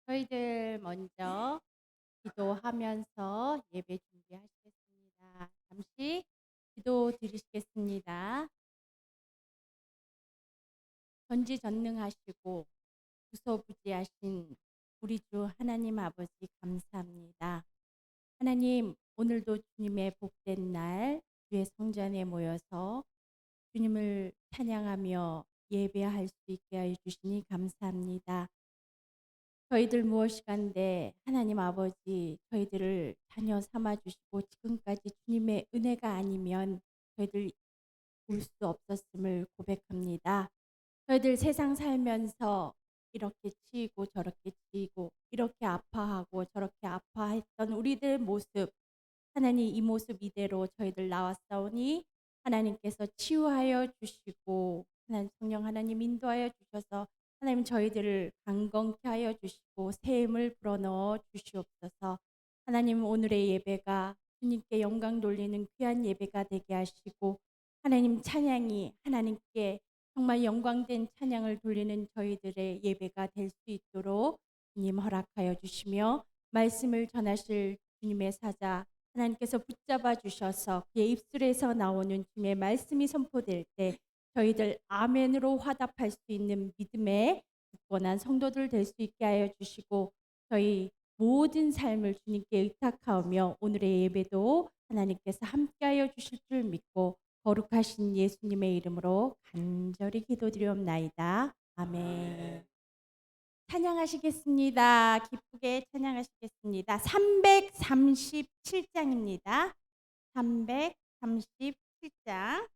저희들 먼저 기도하면서 예배 준비하시겠습니다. 잠시 기도 드리시겠습니다. 전지전능하시고 무소부지하신 우리 주 하나님 아버지 감사합니다. 하나님, 오늘도 주님의 복된 날 주의 성전에 모여서 주님을 찬양하며 예배할 수 있게 하여 주시니 감사합니다. 저희들 무엇이간데 하나님 아버지 저희들을 자녀 삼아 주시고 지금까지 주님의 은혜가 아니면 저희들 올 수 없었음을 고백합니다. 저희들 세상 살면서 이렇게 치이고 저렇게 치이고 이렇게 아파하고 저렇게 아파했던 우리들 모습, 하나님 이 모습 이대로 저희들 나왔사오니 하나님께서 치유하여 주시고 하나님 성령 하나님 인도하여 주셔서 하나님 저희들을 강건케 하여 주시고 새 힘을 불어넣어 주시옵소서. 하나님 오늘의 예배가 주님께 영광 돌리는 귀한 예배가 되게 하시고 하나님 찬양이 하나님께 정말 영광된 찬양을 돌리는 저희들의 예배가 될 수 있도록 주님 허락하여 주시며 말씀을 전하실 주님의 사자 하나님께서 붙잡아 주셔서 그의 입술에서 나오는 주님의 말씀이 선포될 때 저희들 아멘으로 화답할 수 있는 믿음의 굳건한 성도들 될 수 있게 하여 주시고 저희 모든 삶을 주님께 의탁하며 오늘의 예배도 하나님께서 함께하여 주실 줄 믿고 거룩하신 예수님의 이름으로 간절히 기도드리옵나이다. 아멘. 찬양하시겠습니다. 기쁘게 찬양하시겠습니다. 337장입니다. 337장.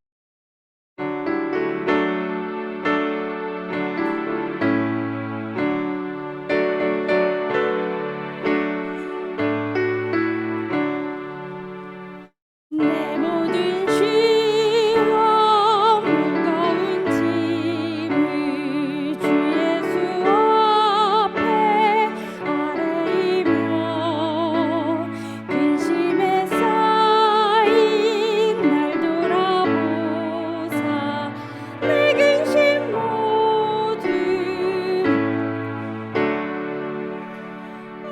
내 모든 시험 무거운 짐을 주 예수 앞에 아뢰이며 근심에 쌓인 날 돌아보사 내 근심 모두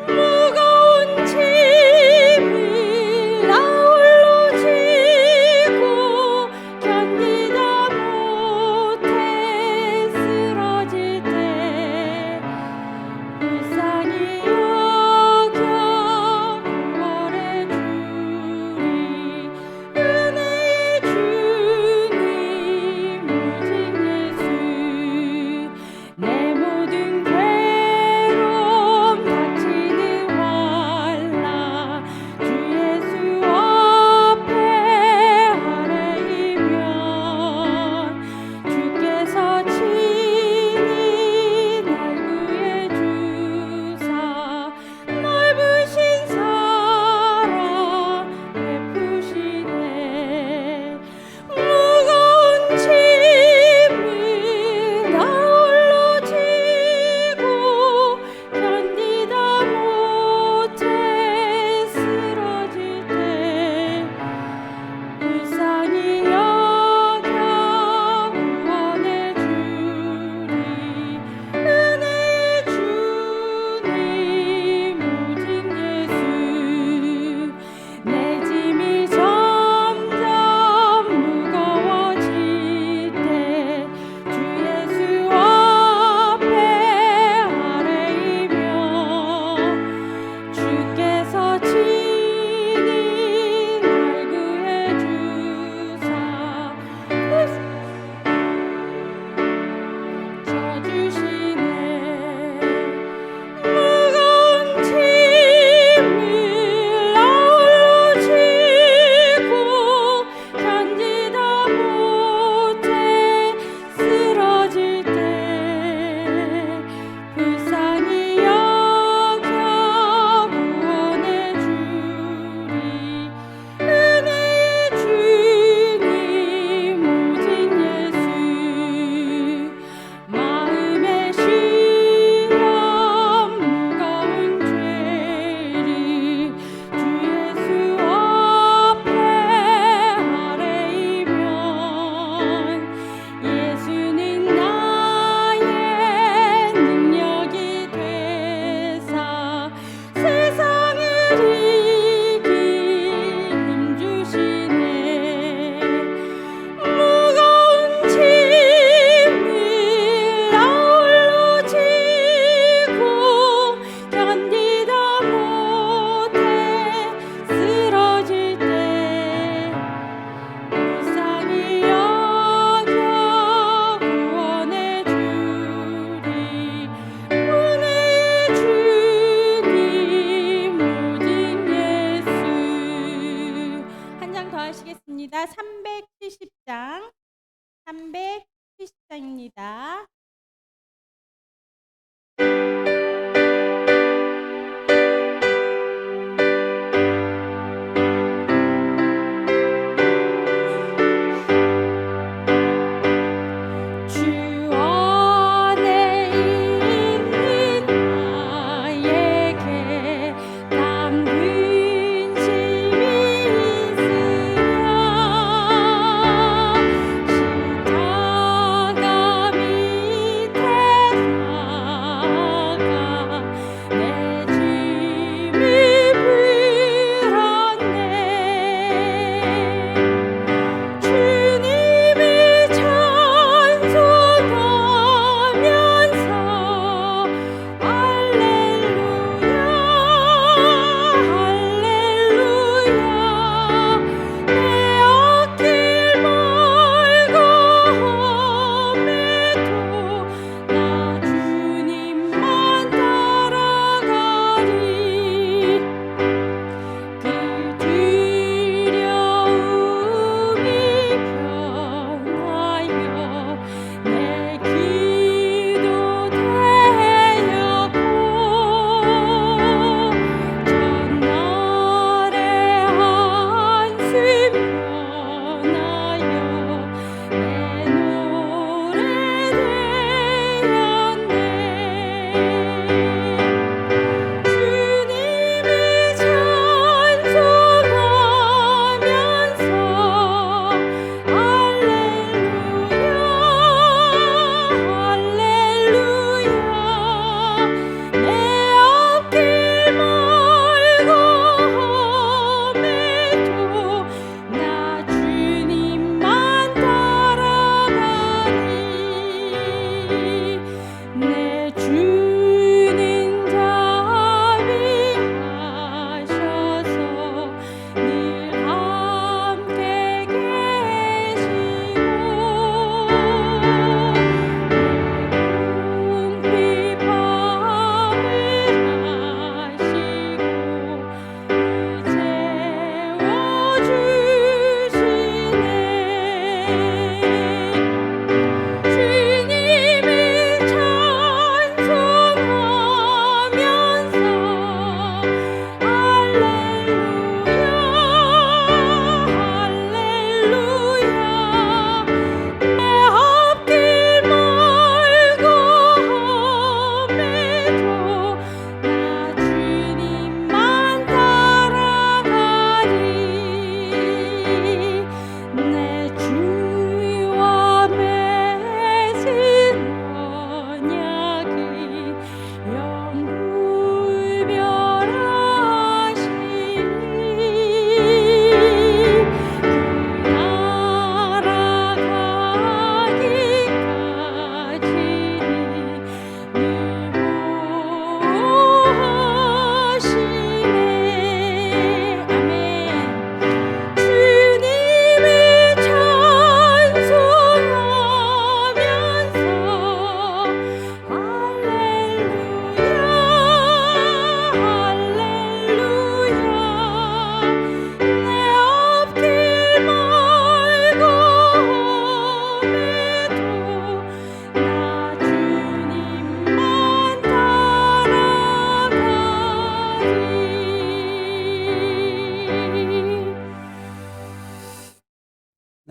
무거운 짐을 나 홀로 지고 견디다 못해 쓰러질 때 불쌍히 여겨 구원해 주리 은혜의 주님 오직 예수 내 모든 괴로움 닥치는 환난 주 예수 앞에 아뢰이면 주께서 친히 날 구해 주사 넓으신 사랑 베푸시네 무거운 짐을 나 홀로 지고 견디다 못해 쓰러질 때 불쌍히 여겨 구원해 주리 은혜의 주님 오직 예수 내 짐이 점점 무거워질 때 주 예수 앞에 아뢰이며 주께서 친히 날 구해 주사 져주시네 무거운 짐을 나 홀로 지고 견디다 못해 쓰러질 때 불쌍히 여겨 구원해 주리 은혜의 주님 오직 예수 마음에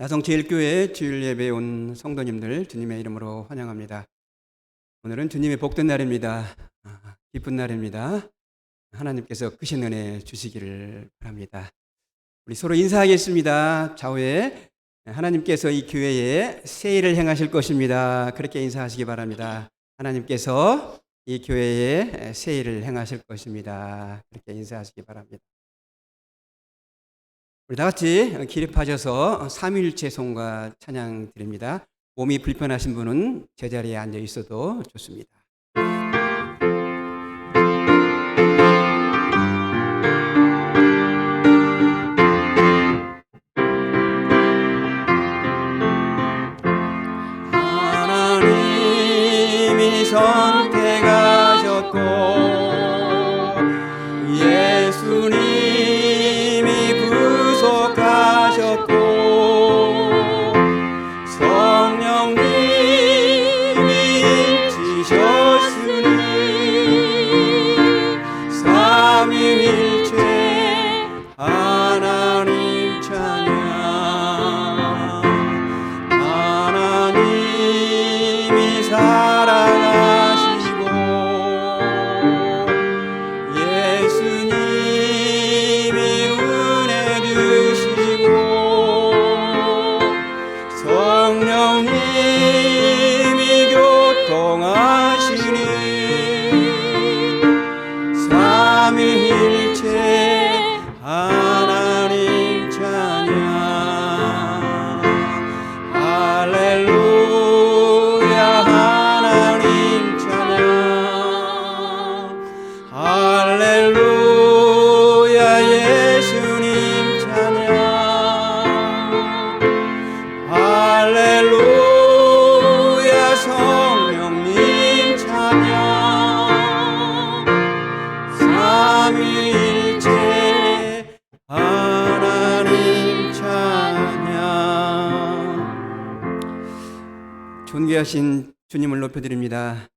다성제일교회 주일 예배에 온 성도님들 주님의 이름으로 환영합니다. 오늘은 주님의 복된 날입니다. 기쁜 날입니다. 하나님께서 크신 은혜 주시기를 바랍니다. 우리 서로 인사하겠습니다. 좌우에 하나님께서 이 교회에 새 일을 행하실 것입니다. 그렇게 인사하시기 바랍니다. 하나님께서 이 교회에 새 일을 행하실 것입니다. 그렇게 인사하시기 바랍니다. 우리 다 같이 기립하셔서 삼위일체 송가 찬양 드립니다. 몸이 불편하신 분은 제자리에 앉아 있어도 좋습니다. 하나님이 선택하셨고 예수님이 구속하셨고 성령님이 일치셨으니 삼위일체 하나님 찬양. 하나님이 사랑하시고 예수님이 은혜 주시고 성령님이 교통하시니 삼위일체 하나님 찬양. 할렐루야 하나님 찬양. 할렐루야 예수님 찬양. 할렐루야 성령님 찬양. 삼위일체 하나님 찬양. 존귀하신 주님을 높여드립니다.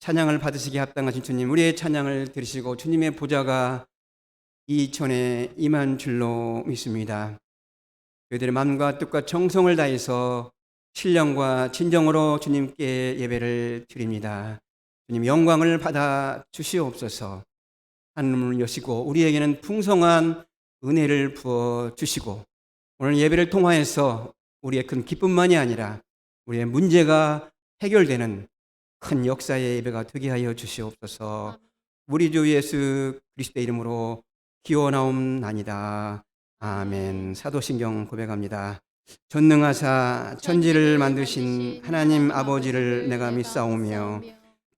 찬양을 받으시기에 합당하신 주님, 우리의 찬양을 들으시고 주님의 보좌가 이천에 임한 줄로 믿습니다. 저희들의 마음과 뜻과 정성을 다해서 신령과 진정으로 주님께 예배를 드립니다. 주님 영광을 받아 주시옵소서. 하늘문을 여시고 우리에게는 풍성한 은혜를 부어 주시고 오늘 예배를 통하여서 우리의 큰 기쁨만이 아니라 우리의 문제가 해결되는 큰 역사의 예배가 되게 하여 주시옵소서. 우리 주 예수 그리스도의 이름으로 기원하옵나이다. 아멘. 사도신경 고백합니다. 전능하사 천지를 만드신 하나님 아버지를 내가 믿사오며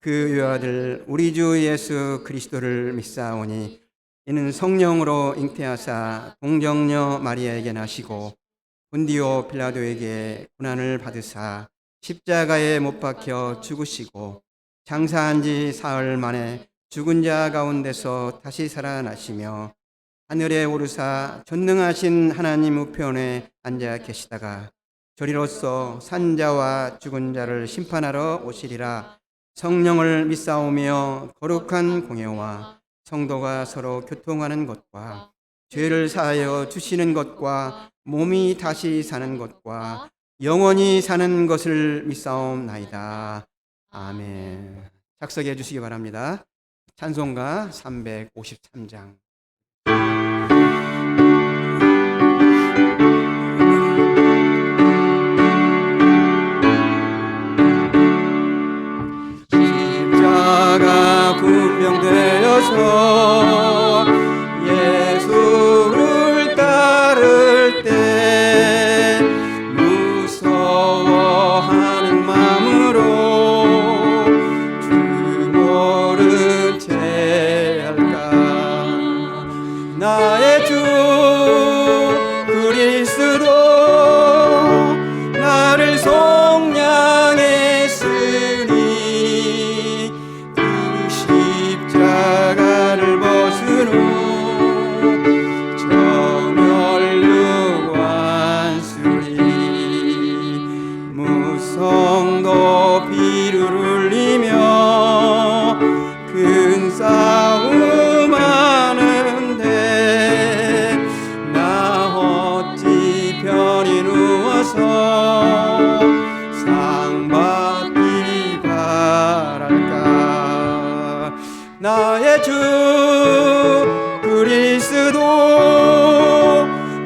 그 외아들 우리 주 예수 그리스도를 믿사오니 이는 성령으로 잉태하사 동정녀 마리아에게 나시고 본디오 빌라도에게 고난을 받으사 십자가에 못 박혀 죽으시고 장사한 지 사흘 만에 죽은 자 가운데서 다시 살아나시며 하늘에 오르사 전능하신 하나님 우편에 앉아 계시다가 저리로서 산자와 죽은 자를 심판하러 오시리라. 성령을 믿사오며 거룩한 공예와 성도가 서로 교통하는 것과 죄를 사하여 주시는 것과 몸이 다시 사는 것과 영원히 사는 것을 믿사옵나이다. 아멘. 작성해 주시기 바랍니다. 찬송가 353장. 십자가 군병되어서 예수를 따를 때 무서워하는 마음으로 주 모른 채 할까. 나의 주 그리스도 나를 속량했으니 그 십자가를 나의 주 그리스도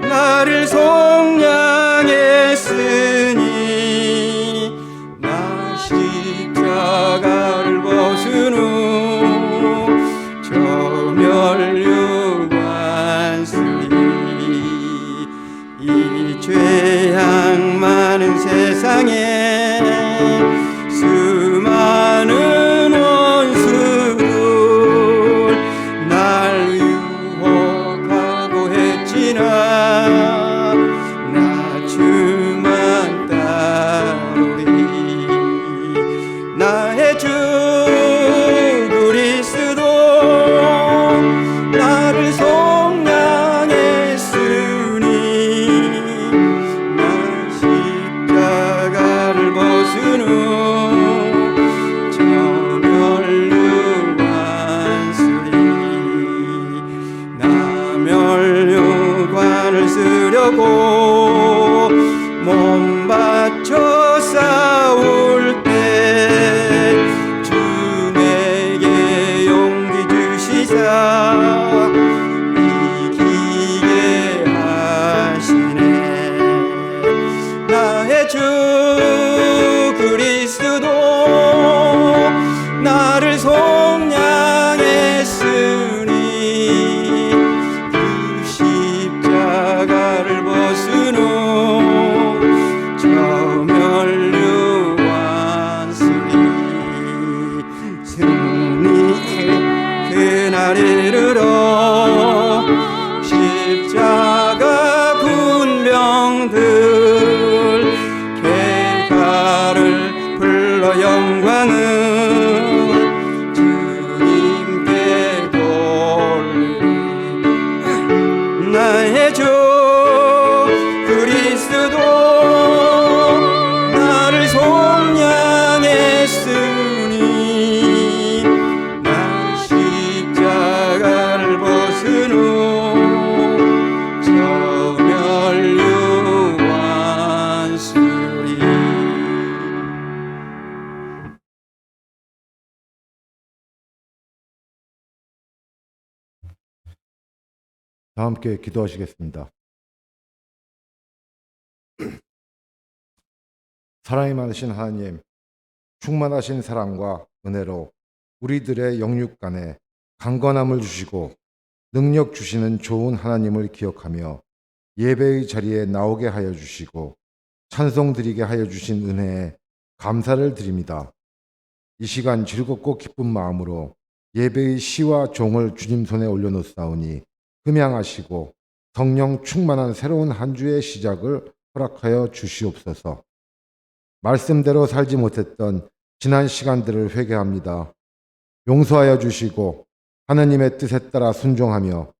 나를 속량했으니 나 십자가를 벗은 후 저 멸류관 쓰리 이 죄악 많은 세상에 수많은 원수들 날 유혹하고 했지나 나 주만 따르리 나의 주 그리스도 나를 속량했으니 나 십자가를 벗은 후 저 멸류관 쓰리 나 멸류관을 쓰려고 몸 바쳐 싸울 때 주 내게 용기 주시사 이기게 하시네 나의 주 그리스도 나를 속량했으니 그 십자가를 벗은 후 저 멸류관 쓰리 승리의 그날 이르러 십자가 군병들 개가를 불러 영광을 주님께 돌리리 나의 주 그리스도 나를 속량했으니 나 십자가를 벗은 후 저 멸류관 쓰리 다 함께 기도하시겠습니다. 사랑이 많으신 하나님, 충만하신 사랑과 은혜로 우리들의 영육 간에 강건함을 주시고 능력 주시는 좋은 하나님을 기억하며 예배의 자리에 나오게 하여 주시고 찬송 드리게 하여 주신 은혜에 감사를 드립니다. 이 시간 즐겁고 기쁜 마음으로 예배의 시와 종을 주님 손에 올려놓사오니 흠양하시고 성령 충만한 새로운 한 주의 시작을 허락하여 주시옵소서. 말씀대로 살지 못했던 지난 시간들을 회개합니다. 용서하여 주시고 하나님의 뜻에 따라 순종하며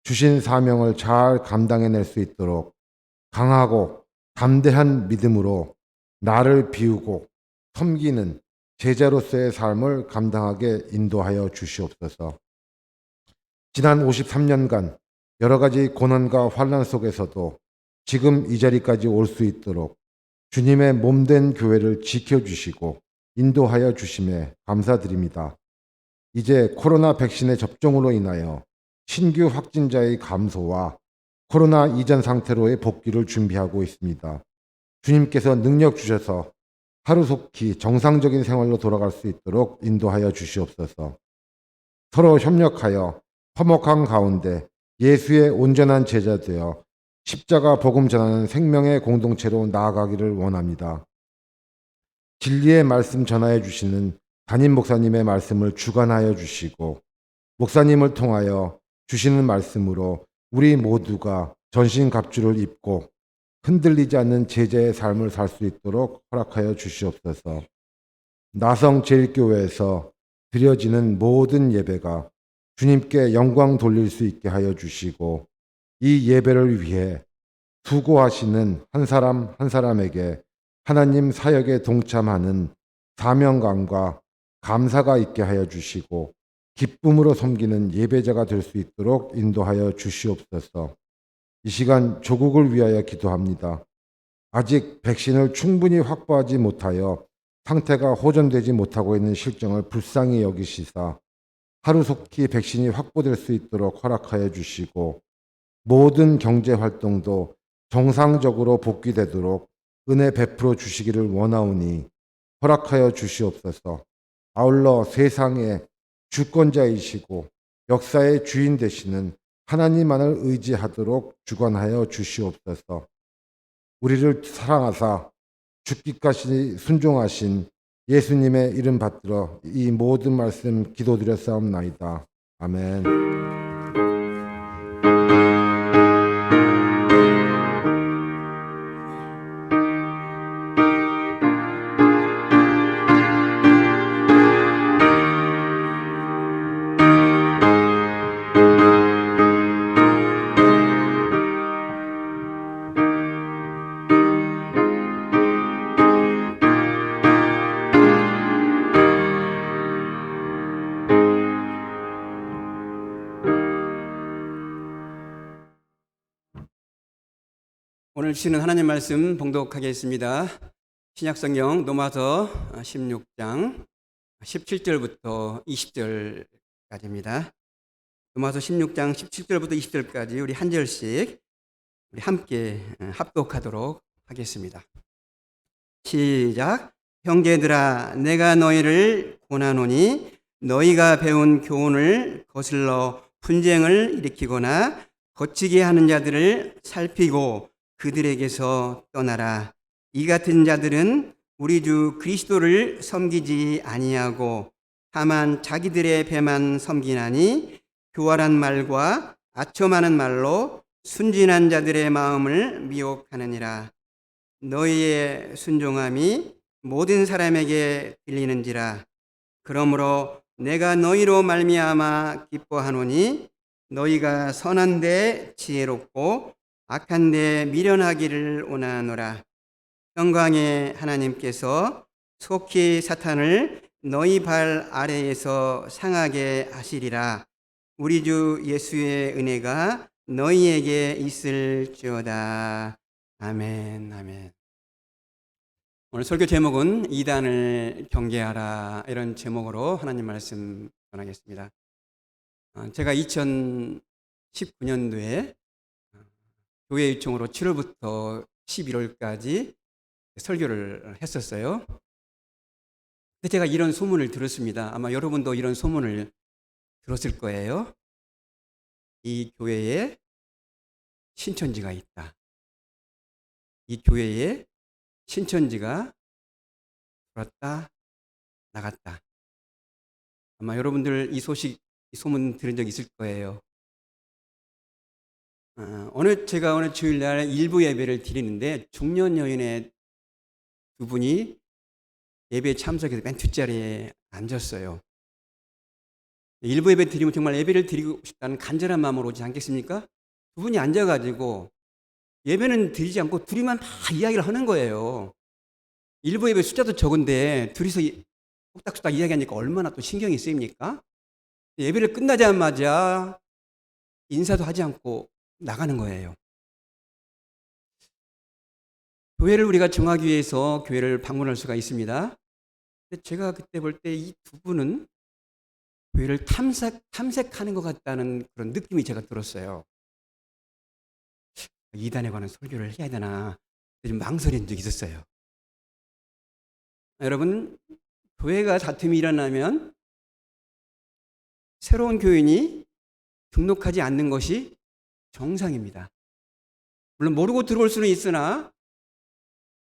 주신 사명을 잘 감당해낼 수 있도록 강하고 담대한 믿음으로 나를 비우고 섬기는 제자로서의 삶을 감당하게 인도하여 주시옵소서. 지난 53년간 여러 가지 고난과 환난 속에서도 지금 이 자리까지 올 수 있도록 주님의 몸된 교회를 지켜주시고 인도하여 주심에 감사드립니다. 이제 코로나 백신의 접종으로 인하여 신규 확진자의 감소와 코로나 이전 상태로의 복귀를 준비하고 있습니다. 주님께서 능력 주셔서 하루속히 정상적인 생활로 돌아갈 수 있도록 인도하여 주시옵소서. 서로 협력하여 화목한 가운데 예수의 온전한 제자 되어 십자가 복음 전하는 생명의 공동체로 나아가기를 원합니다. 진리의 말씀 전하여 주시는 담임 목사님의 말씀을 주관하여 주시고 목사님을 통하여 주시는 말씀으로 우리 모두가 전신갑주를 입고 흔들리지 않는 제자의 삶을 살 수 있도록 허락하여 주시옵소서. 나성 제일교회에서 드려지는 모든 예배가 주님께 영광 돌릴 수 있게 하여 주시고 이 예배를 위해 수고하시는 한 사람 한 사람에게 하나님 사역에 동참하는 사명감과 감사가 있게 하여 주시고 기쁨으로 섬기는 예배자가 될 수 있도록 인도하여 주시옵소서. 이 시간 조국을 위하여 기도합니다. 아직 백신을 충분히 확보하지 못하여 상태가 호전되지 못하고 있는 실정을 불쌍히 여기시사 하루속히 백신이 확보될 수 있도록 허락하여 주시고 모든 경제 활동도 정상적으로 복귀되도록 은혜 베풀어 주시기를 원하오니 허락하여 주시옵소서. 아울러 세상의 주권자이시고 역사의 주인 되시는 하나님만을 의지하도록 주관하여 주시옵소서. 우리를 사랑하사 죽기까지 순종하신 예수님의 이름 받들어 이 모든 말씀 기도드렸사옵나이다. 아멘. 오늘 주시는 하나님 말씀 봉독하겠습니다. 신약성경 로마서 16장 17절부터 20절까지입니다. 로마서 16장 17절부터 20절까지 우리 한 절씩 우리 함께 합독하도록 하겠습니다. 시작. 형제들아, 내가 너희를 권하노니 너희가 배운 교훈을 거슬러 분쟁을 일으키거나 거치게 하는 자들을 살피고 그들에게서 떠나라. 이 같은 자들은 우리 주 그리스도를 섬기지 아니하고 다만 자기들의 배만 섬기나니 교활한 말과 아첨하는 말로 순진한 자들의 마음을 미혹하느니라. 너희의 순종함이 모든 사람에게 들리는지라. 그러므로 내가 너희로 말미암아 기뻐하노니 너희가 선한데 지혜롭고 악한데 미련하기를 원하노라. 영광의 하나님께서 속히 사탄을 너희 발 아래에서 상하게 하시리라. 우리 주 예수의 은혜가 너희에게 있을지어다. 아멘. 아멘. 오늘 설교 제목은 이단을 경계하라, 이런 제목으로 하나님 말씀 전하겠습니다. 제가 2019년도에 교회 요청으로 7월부터 11월까지 설교를 했었어요. 근데 제가 이런 소문을 들었습니다. 아마 여러분도 이런 소문을 들었을 거예요. 이 교회에 신천지가 있다. 이 교회에 신천지가 들었다 나갔다. 아마 여러분들 이 소문 들은 적 있을 거예요. 제가 오늘 주일날 일부 예배를 드리는데 중년 여인의 두 분이 예배에 참석해서 맨 뒷자리에 앉았어요. 일부 예배 드리면 정말 예배를 드리고 싶다는 간절한 마음으로 오지 않겠습니까? 두 분이 앉아가지고 예배는 드리지 않고 둘이만 막 이야기를 하는 거예요. 일부 예배 숫자도 적은데 둘이서 뚝딱뚝딱 이야기하니까 얼마나 또 신경이 쓰입니까? 예배를 끝나자마자 인사도 하지 않고 나가는 거예요. 교회를 우리가 정하기 위해서 교회를 방문할 수가 있습니다. 근데 제가 그때 볼 때 이 두 분은 교회를 탐색하는 것 같다는 그런 느낌이 제가 들었어요. 이단에 관한 설교를 해야 되나 좀 망설인 적이 있었어요. 여러분, 교회가 다툼이 일어나면 새로운 교인이 등록하지 않는 것이 정상입니다. 물론 모르고 들어올 수는 있으나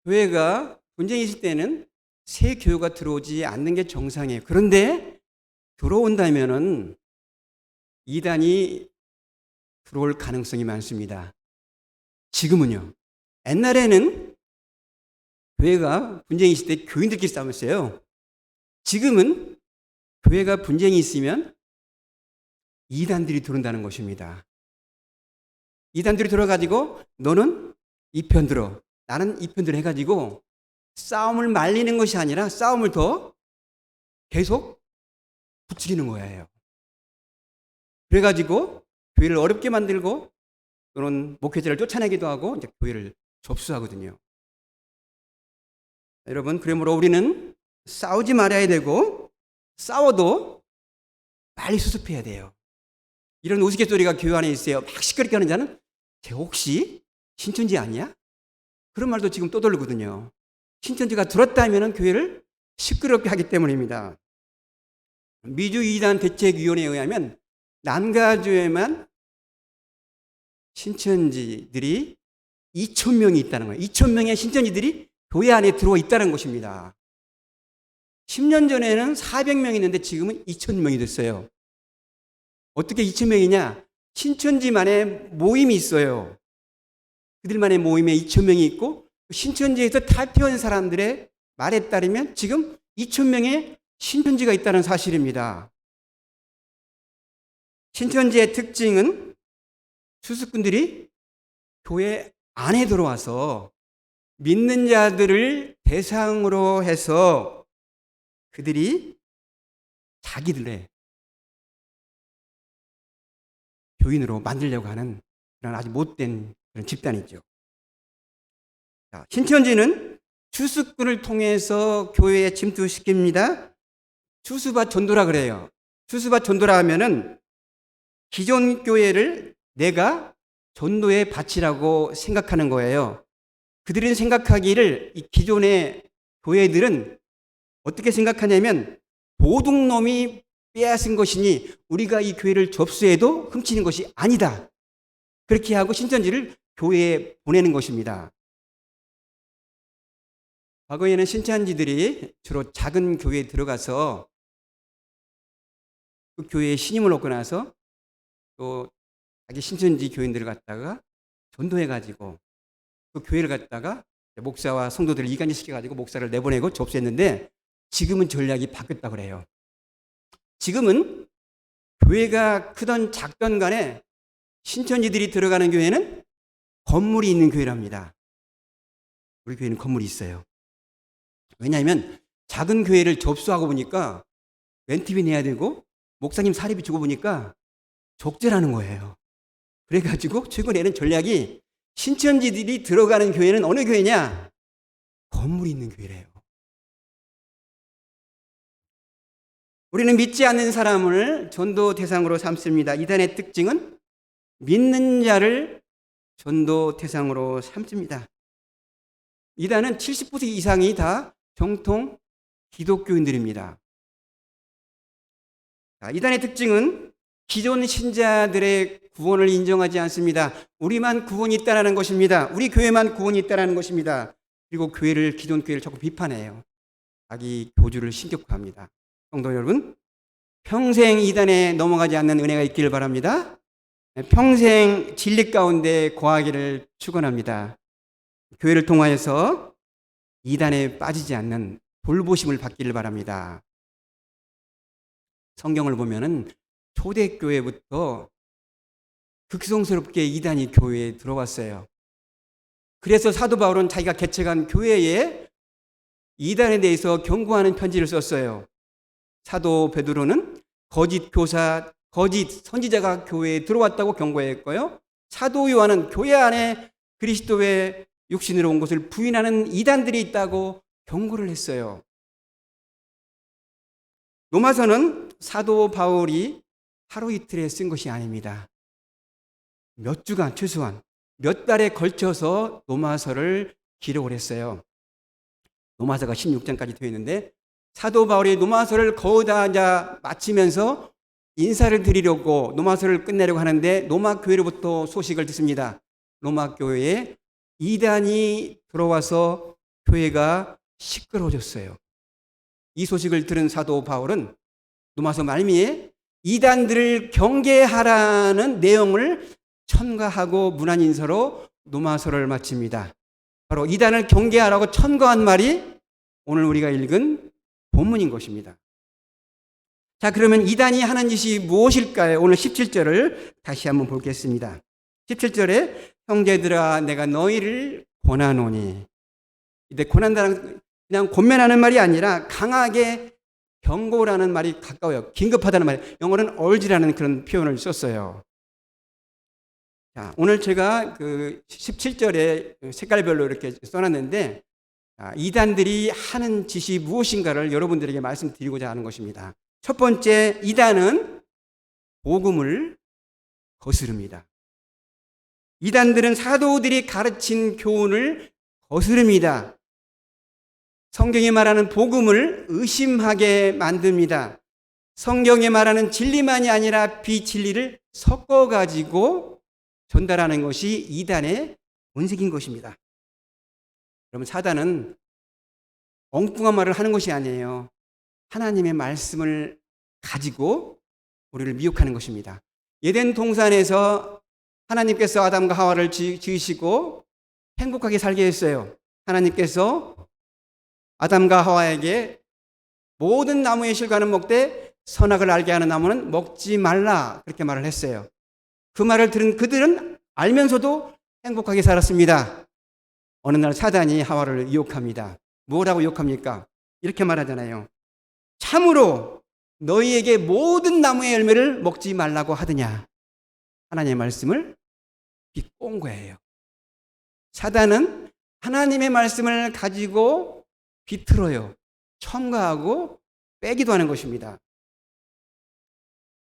교회가 분쟁이 있을 때는 새 교회가 들어오지 않는 게 정상이에요. 그런데 들어온다면은 이단이 들어올 가능성이 많습니다. 지금은요. 옛날에는 교회가 분쟁이 있을 때 교인들끼리 싸웠어요. 지금은 교회가 분쟁이 있으면 이단들이 들어온다는 것입니다. 이단들이 들어가지고 너는 이 편 들어, 나는 이 편 들어 해가지고 싸움을 말리는 것이 아니라 싸움을 더 계속 부추기는 거예요. 그래가지고 교회를 어렵게 만들고 또는 목회자를 쫓아내기도 하고 이제 교회를 접수하거든요. 여러분, 그러므로 우리는 싸우지 말아야 되고 싸워도 빨리 수습해야 돼요. 이런 우스갯소리가 교회 안에 있어요. 막 시끄럽게 하는 자는 쟤 혹시 신천지 아니야? 그런 말도 지금 또 돌거든요. 신천지가 들었다면 교회를 시끄럽게 하기 때문입니다. 미주 이단 대책위원회에 의하면 남가주에만 신천지들이 2,000명이 있다는 거예요. 2,000명의 신천지들이 교회 안에 들어와 있다는 것입니다. 10년 전에는 400명이 있는데 지금은 2,000명이 됐어요. 어떻게 2,000명이냐? 신천지만의 모임이 있어요. 그들만의 모임에 2,000명이 있고 신천지에서 탈퇴한 사람들의 말에 따르면 지금 2,000명의 신천지가 있다는 사실입니다. 신천지의 특징은 수습꾼들이 교회 안에 들어와서 믿는 자들을 대상으로 해서 그들이 자기들의 교인으로 만들려고 하는 그런 아주 못된 그런 집단이죠. 자, 신천지는 추수꾼을 통해서 교회에 침투시킵니다. 추수받 전도라 그래요. 추수받 전도라 하면은 기존 교회를 내가 전도의 밭이라고 생각하는 거예요. 그들은 생각하기를 이 기존의 교회들은 어떻게 생각하냐면 도둑놈이 빼앗은 것이니 우리가 이 교회를 접수해도 훔치는 것이 아니다. 그렇게 하고 신천지를 교회에 보내는 것입니다. 과거에는 신천지들이 주로 작은 교회에 들어가서 그 교회에 신임을 얻고 나서 또 자기 신천지 교인들을 갖다가 전도해가지고 그 교회를 갖다가 목사와 성도들을 이간질시켜가지고 목사를 내보내고 접수했는데 지금은 전략이 바뀌었다고 그래요. 지금은 교회가 크던 작던 간에 신천지들이 들어가는 교회는 건물이 있는 교회랍니다. 우리 교회는 건물이 있어요. 왜냐하면 작은 교회를 접수하고 보니까 렌트비 내야 되고 목사님 사례비 주고 보니까 적재라는 거예요. 그래가지고 최근에는 전략이 신천지들이 들어가는 교회는 어느 교회냐? 건물이 있는 교회래요. 우리는 믿지 않는 사람을 전도 대상으로 삼습니다. 이단의 특징은 믿는 자를 전도 대상으로 삼습니다. 이단은 70% 이상이 다 정통 기독교인들입니다. 이단의 특징은 기존 신자들의 구원을 인정하지 않습니다. 우리만 구원이 있다는 것입니다. 우리 교회만 구원이 있다는 것입니다. 그리고 기존 교회를 자꾸 비판해요. 자기 교주를 신격화합니다. 성도 여러분, 평생 이단에 넘어가지 않는 은혜가 있기를 바랍니다. 평생 진리 가운데 거하기를 축원합니다. 교회를 통하여서 이단에 빠지지 않는 돌보심을 받기를 바랍니다. 성경을 보면은 초대교회부터 극성스럽게 이단이 교회에 들어왔어요. 그래서 사도 바울은 자기가 개척한 교회에 이단에 대해서 경고하는 편지를 썼어요. 사도 베드로는 거짓 교사, 거짓 선지자가 교회에 들어왔다고 경고했고요. 사도 요한은 교회 안에 그리스도의 육신으로 온 것을 부인하는 이단들이 있다고 경고를 했어요. 로마서는 사도 바울이 하루 이틀에 쓴 것이 아닙니다. 몇 주간, 최소한 몇 달에 걸쳐서 로마서를 기록을 했어요. 로마서가 16장까지 되어 있는데 사도 바울이 로마서를 거의 다 마치면서 인사를 드리려고 로마서를 끝내려고 하는데 로마 교회로부터 소식을 듣습니다. 로마 교회에 이단이 들어와서 교회가 시끄러워졌어요. 이 소식을 들은 사도 바울은 로마서 말미에 이단들을 경계하라는 내용을 첨가하고 문안인서로 로마서를 마칩니다. 바로 이단을 경계하라고 첨가한 말이 오늘 우리가 읽은 본문인 것입니다. 자, 그러면 이단이 하는 짓이 무엇일까요? 오늘 17절을 다시 한번 보겠습니다. 17절에 형제들아 내가 너희를 권하노니, 이때 권한다는 그냥 권면하는 말이 아니라 강하게 경고라는 말이 가까워요. 긴급하다는 말, 영어로는 urge라는 그런 표현을 썼어요. 자, 오늘 제가 그 17절에 색깔별로 이렇게 써놨는데 이단들이 하는 짓이 무엇인가를 여러분들에게 말씀드리고자 하는 것입니다. 첫 번째, 이단은 복음을 거스릅니다. 이단들은 사도들이 가르친 교훈을 거스릅니다. 성경이 말하는 복음을 의심하게 만듭니다. 성경에 말하는 진리만이 아니라 비진리를 섞어가지고 전달하는 것이 이단의 본색인 것입니다. 여러분, 사단은 엉뚱한 말을 하는 것이 아니에요. 하나님의 말씀을 가지고 우리를 미혹하는 것입니다. 에덴 동산에서 하나님께서 아담과 하와를 지으시고 행복하게 살게 했어요. 하나님께서 아담과 하와에게 모든 나무의 실과는 먹되 선악을 알게 하는 나무는 먹지 말라, 그렇게 말을 했어요. 그 말을 들은 그들은 알면서도 행복하게 살았습니다. 어느 날 사단이 하와를 유혹합니다. 뭐라고 유혹합니까? 이렇게 말하잖아요. 참으로 너희에게 모든 나무의 열매를 먹지 말라고 하더냐. 하나님의 말씀을 비꼰 거예요. 사단은 하나님의 말씀을 가지고 비틀어요. 첨가하고 빼기도 하는 것입니다.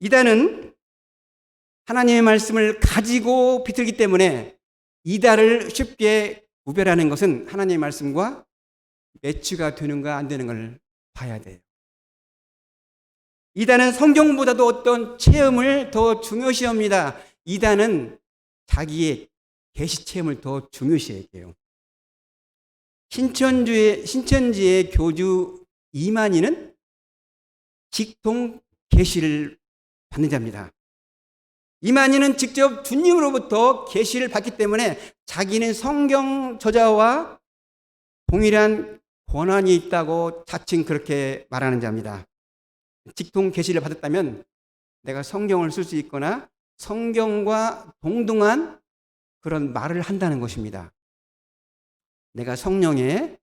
이단은 하나님의 말씀을 가지고 비틀기 때문에 이단을 쉽게 구별하는 것은 하나님의 말씀과 매치가 되는가 안 되는 걸 봐야 돼요. 이단은 성경보다도 어떤 체험을 더 중요시합니다. 이단은 자기의 계시 체험을 더 중요시해요. 신천지의 교주 이만희는 직통 계시를 받는 자입니다. 이만희는 직접 주님으로부터 계시를 받기 때문에 자기는 성경 저자와 동일한 권한이 있다고 자칭 그렇게 말하는 자입니다. 직통 계시를 받았다면 내가 성경을 쓸 수 있거나 성경과 동등한 그런 말을 한다는 것입니다. 내가 성령의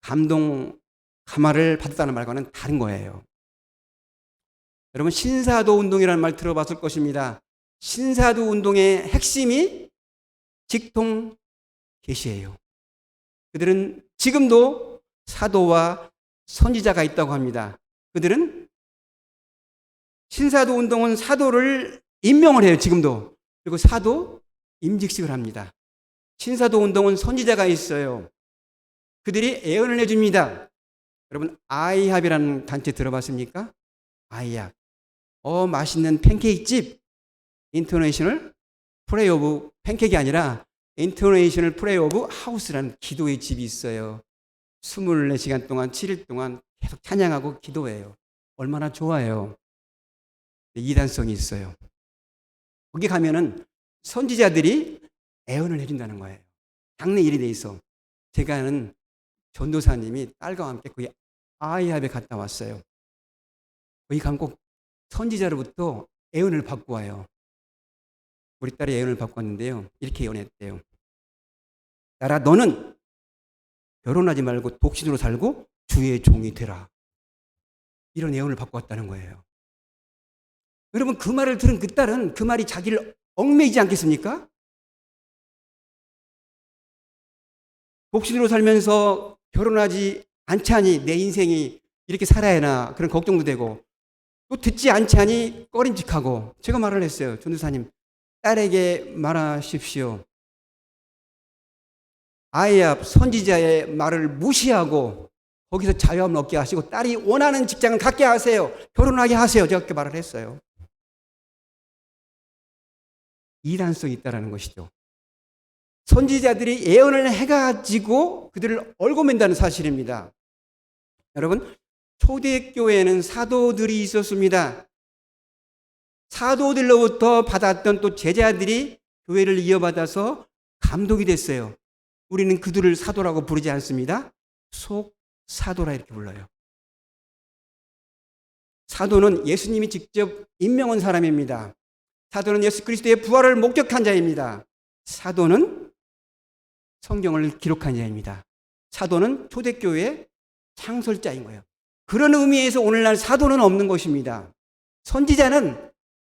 감동, 감화를 받았다는 말과는 다른 거예요. 여러분, 신사도 운동이라는 말 들어봤을 것입니다. 신사도 운동의 핵심이 직통 계시예요. 그들은 지금도 사도와 선지자가 있다고 합니다. 그들은 신사도 운동은 사도를 임명을 해요. 지금도. 그리고 사도 임직식을 합니다. 신사도 운동은 선지자가 있어요. 그들이 예언을 해줍니다. 여러분, 아이합이라는 단체 들어봤습니까? 아이합. 맛있는 팬케이크집. 인터내셔널 프레이 오브 팬케이크가 아니라 인터내셔널 프레이 오브 하우스라는 기도의 집이 있어요. 24시간 동안 7일 동안 계속 찬양하고 기도해요. 얼마나 좋아요. 이단성이 있어요. 거기 가면은 선지자들이 애언을 해준다는 거예요. 장래 일이 돼 있어. 제가 아는 전도사님이 딸과 함께 거기 아이합에 갔다 왔어요. 거기 가면 꼭 선지자로부터 애언을 받고 와요. 우리 딸이 애언을 받고 왔는데요. 이렇게 애언했대요. 딸아, 너는 결혼하지 말고 독신으로 살고 주의 종이 되라. 이런 애언을 받고 왔다는 거예요. 여러분, 그 말을 들은 그 딸은 그 말이 자기를 얽매이지 않겠습니까? 독신으로 살면서 결혼하지 않지 않니 내 인생이 이렇게 살아야 하나 그런 걱정도 되고, 또 듣지 않지 않니 꺼림직하고. 제가 말을 했어요. 전도사님, 딸에게 말하십시오. 아이합 선지자의 말을 무시하고 거기서 자유함을 얻게 하시고 딸이 원하는 직장을 갖게 하세요. 결혼하게 하세요. 제가 그렇게 말을 했어요. 이단성이 있다는 것이죠. 선지자들이 예언을 해가지고 그들을 얽어맨다는 사실입니다. 여러분, 초대교회에는 사도들이 있었습니다. 사도들로부터 받았던 또 제자들이 교회를 이어받아서 감독이 됐어요. 우리는 그들을 사도라고 부르지 않습니다. 속사도라 이렇게 불러요. 사도는 예수님이 직접 임명한 사람입니다. 사도는 예수 그리스도의 부활을 목격한 자입니다. 사도는 성경을 기록한 자입니다. 사도는 초대교회의 창설자인 거예요. 그런 의미에서 오늘날 사도는 없는 것입니다. 선지자는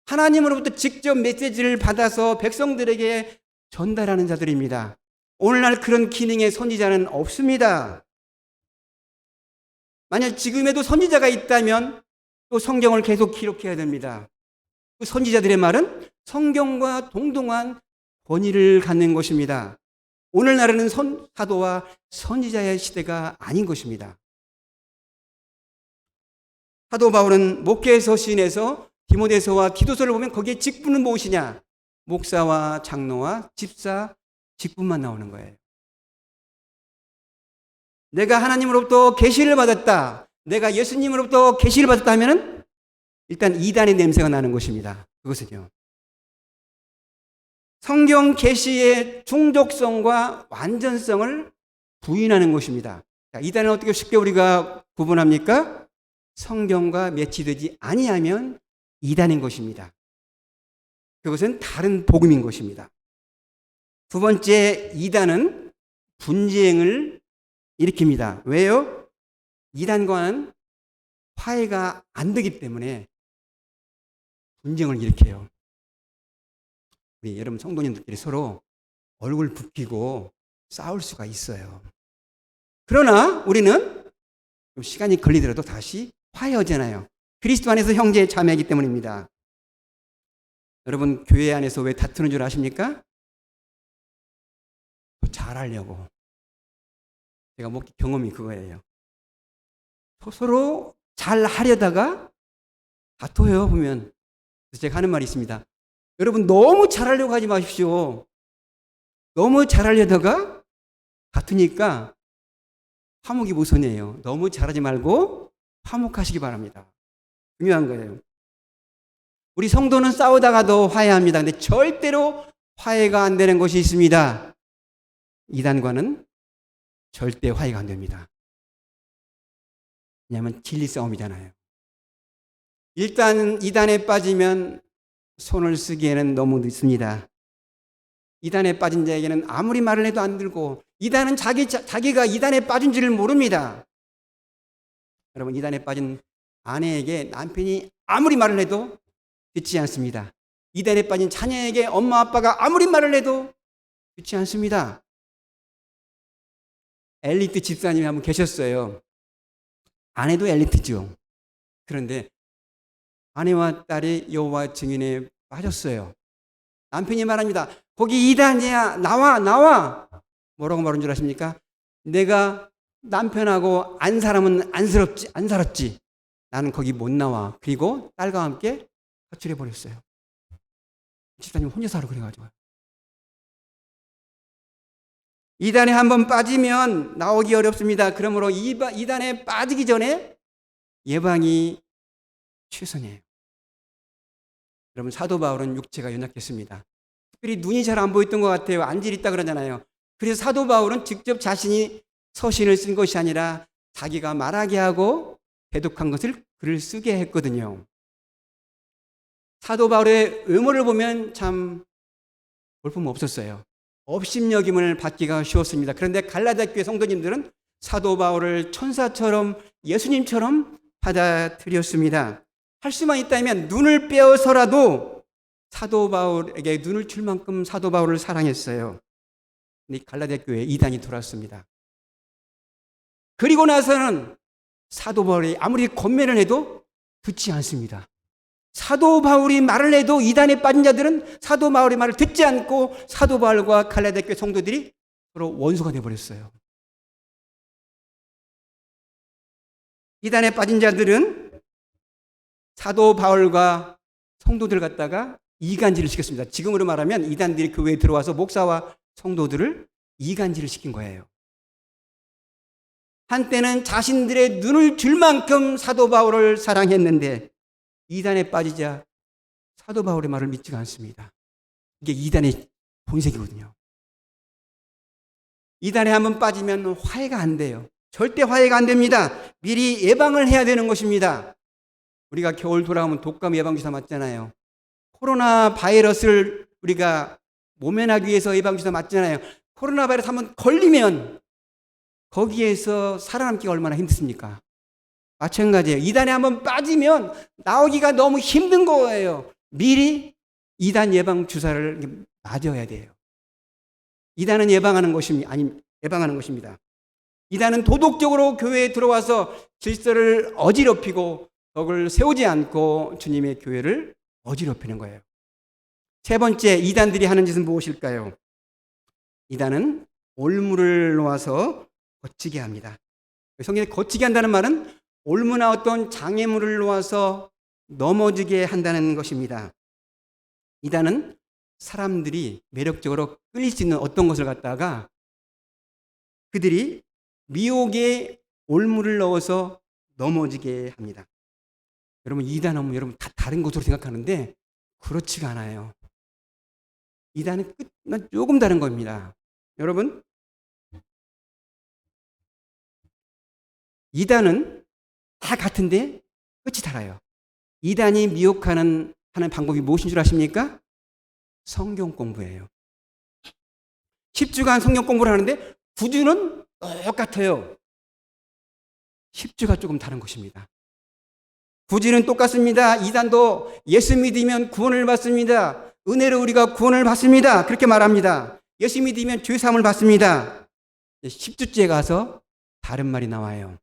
하나님으로부터 직접 메시지를 받아서 백성들에게 전달하는 자들입니다. 오늘날 그런 기능의 선지자는 없습니다. 만약 지금에도 선지자가 있다면 또 성경을 계속 기록해야 됩니다. 그 선지자들의 말은 성경과 동등한 권위를 갖는 것입니다. 오늘날에는 사도와 선지자의 시대가 아닌 것입니다. 사도 바울은 목회 서신에서 디모데서와 디도서를 보면 거기에 직분은 무엇이냐? 목사와 장로와 집사 직분만 나오는 거예요. 내가 하나님으로부터 계시를 받았다, 내가 예수님으로부터 계시를 받았다 하면은 일단 이단의 냄새가 나는 것입니다. 그것은요, 성경 계시의 중독성과 완전성을 부인하는 것입니다. 자, 이단은 어떻게 쉽게 우리가 구분합니까? 성경과 매치되지 아니하면 이단인 것입니다. 그것은 다른 복음인 것입니다. 두 번째, 이단은 분쟁을 일으킵니다. 왜요? 이단과는 화해가 안 되기 때문에 분쟁을 일으켜요. 우리 여러분 성도님들끼리 서로 얼굴 붉히고 싸울 수가 있어요. 그러나 우리는 좀 시간이 걸리더라도 다시 화해하잖아요. 그리스도 안에서 형제 자매이기 때문입니다. 여러분 교회 안에서 왜 다투는 줄 아십니까? 더 잘하려고. 제가 먹기 경험이 그거예요. 서로 잘 하려다가 다퉈요 보면. 그래서 제가 하는 말이 있습니다. 여러분 너무 잘하려고 하지 마십시오. 너무 잘하려다가 다투니까 화목이 우선이에요. 너무 잘하지 말고 화목하시기 바랍니다. 중요한 거예요. 우리 성도는 싸우다가도 화해합니다. 근데 절대로 화해가 안 되는 것이 있습니다. 이단과는 절대 화해가 안 됩니다. 왜냐하면 진리 싸움이잖아요. 일단 이단에 빠지면 손을 쓰기에는 너무 늦습니다. 이단에 빠진 자에게는 아무리 말을 해도 안 들고, 이단은 자기가 이단에 빠진 줄을 모릅니다. 여러분, 이단에 빠진 아내에게 남편이 아무리 말을 해도 듣지 않습니다. 이단에 빠진 자녀에게 엄마 아빠가 아무리 말을 해도 듣지 않습니다. 엘리트 집사님이 한 분 계셨어요. 아내도 엘리트죠. 그런데 아내와 딸이 여호와 증인에 빠졌어요. 남편이 말합니다. 거기 이단이야. 나와. 뭐라고 말한 줄 아십니까? 내가 남편하고 안 살았지. 나는 거기 못 나와. 그리고 딸과 함께 가출해 버렸어요. 집사님 혼자 살아 그래가지고. 이단에 한번 빠지면 나오기 어렵습니다. 그러므로 이단에 빠지기 전에 예방이 최선이에요. 여러분, 사도 바울은 육체가 연약했습니다. 특별히 눈이 잘 안 보였던 것 같아요. 안질이 있다 그러잖아요. 그래서 사도 바울은 직접 자신이 서신을 쓴 것이 아니라 자기가 말하게 하고 대독한 것을 글을 쓰게 했거든요. 사도 바울의 외모를 보면 참 볼품 없었어요. 업신여김을 받기가 쉬웠습니다. 그런데 갈라디아 교회 성도님들은 사도 바울을 천사처럼 예수님처럼 받아들였습니다. 할 수만 있다면 눈을 빼어서라도 사도 바울에게 눈을 줄 만큼 사도 바울을 사랑했어요. 근데 갈라디아 교회에 이단이 들어왔습니다. 그리고 나서는 사도 바울이 아무리 권면을 해도 듣지 않습니다. 사도 바울이 말을 해도 이단에 빠진 자들은 사도 바울의 말을 듣지 않고 사도 바울과 갈라디아 교회 성도들이 서로 원수가 되어버렸어요. 이단에 빠진 자들은 사도 바울과 성도들 갖다가 이간질을 시켰습니다. 지금으로 말하면 이단들이 교회에 들어와서 목사와 성도들을 이간질을 시킨 거예요. 한때는 자신들의 눈을 줄 만큼 사도 바울을 사랑했는데 이단에 빠지자 사도 바울의 말을 믿지가 않습니다. 이게 이단의 본색이거든요. 이단에 한번 빠지면 화해가 안 돼요. 절대 화해가 안 됩니다. 미리 예방을 해야 되는 것입니다. 우리가 겨울 돌아오면 독감 예방주사 맞잖아요. 코로나 바이러스를 우리가 모면하기 위해서 예방주사 맞잖아요. 코로나 바이러스 한번 걸리면 거기에서 살아남기가 얼마나 힘듭니까? 마찬가지예요. 이단에 한번 빠지면 나오기가 너무 힘든 거예요. 미리 이단 예방 주사를 맞아야 돼요. 이단은 예방하는 것입니다. 이단은 도덕적으로 교회에 들어와서 질서를 어지럽히고 덕을 세우지 않고 주님의 교회를 어지럽히는 거예요. 세 번째, 이단들이 하는 짓은 무엇일까요? 이단은 올무를 놓아서 거치게 합니다. 성경에 거치게 한다는 말은 올무나 어떤 장애물을 놓아서 넘어지게 한다는 것입니다. 이단은 사람들이 매력적으로 끌릴 수 있는 어떤 것을 갖다가 그들이 미혹의 올무를 넣어서 넘어지게 합니다. 여러분, 이단은 여러분 다 다른 것으로 생각하는데 그렇지가 않아요. 이단은 끝만 조금 다른 겁니다. 여러분, 이단은 다 같은데 끝이 달라요. 이단이 미혹하는 하는 방법이 무엇인 줄 아십니까? 성경 공부예요. 10주간 성경 공부를 하는데 구주는 똑같아요. 10주가 조금 다른 것입니다. 구주는 똑같습니다. 이단도 예수 믿으면 구원을 받습니다. 은혜로 우리가 구원을 받습니다. 그렇게 말합니다. 예수 믿으면 죄 사함을 받습니다. 10주째 가서 다른 말이 나와요.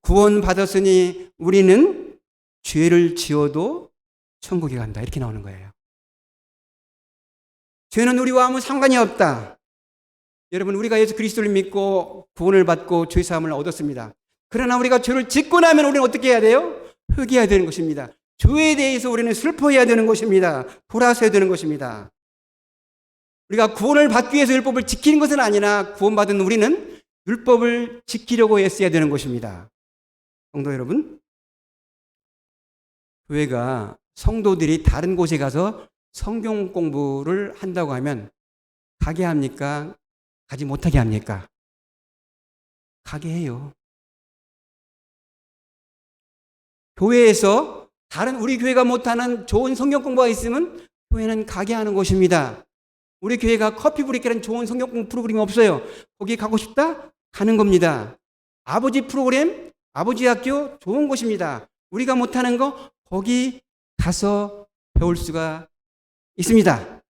구원 받았으니 우리는 죄를 지어도 천국에 간다. 이렇게 나오는 거예요. 죄는 우리와 아무 상관이 없다. 여러분, 우리가 예수 그리스도를 믿고 구원을 받고 죄 사함을 얻었습니다. 그러나 우리가 죄를 짓고 나면 우리는 어떻게 해야 돼요? 회개해야 되는 것입니다. 죄에 대해서 우리는 슬퍼해야 되는 것입니다. 돌아서야 되는 것입니다. 우리가 구원을 받기 위해서 율법을 지키는 것은 아니라 구원받은 우리는 율법을 지키려고 애써야 되는 것입니다. 성도 여러분, 교회가 성도들이 다른 곳에 가서 성경 공부를 한다고 하면 가게 합니까? 가지 못하게 합니까? 가게 해요. 교회에서 다른 우리 교회가 못하는 좋은 성경 공부가 있으면 교회는 가게 하는 곳입니다. 우리 교회가 커피 브레이크라는 좋은 성경 공부 프로그램이 없어요. 거기 가고 싶다? 가는 겁니다. 아버지 프로그램, 아버지 학교 좋은 곳입니다. 우리가 못하는 거 거기 가서 배울 수가 있습니다.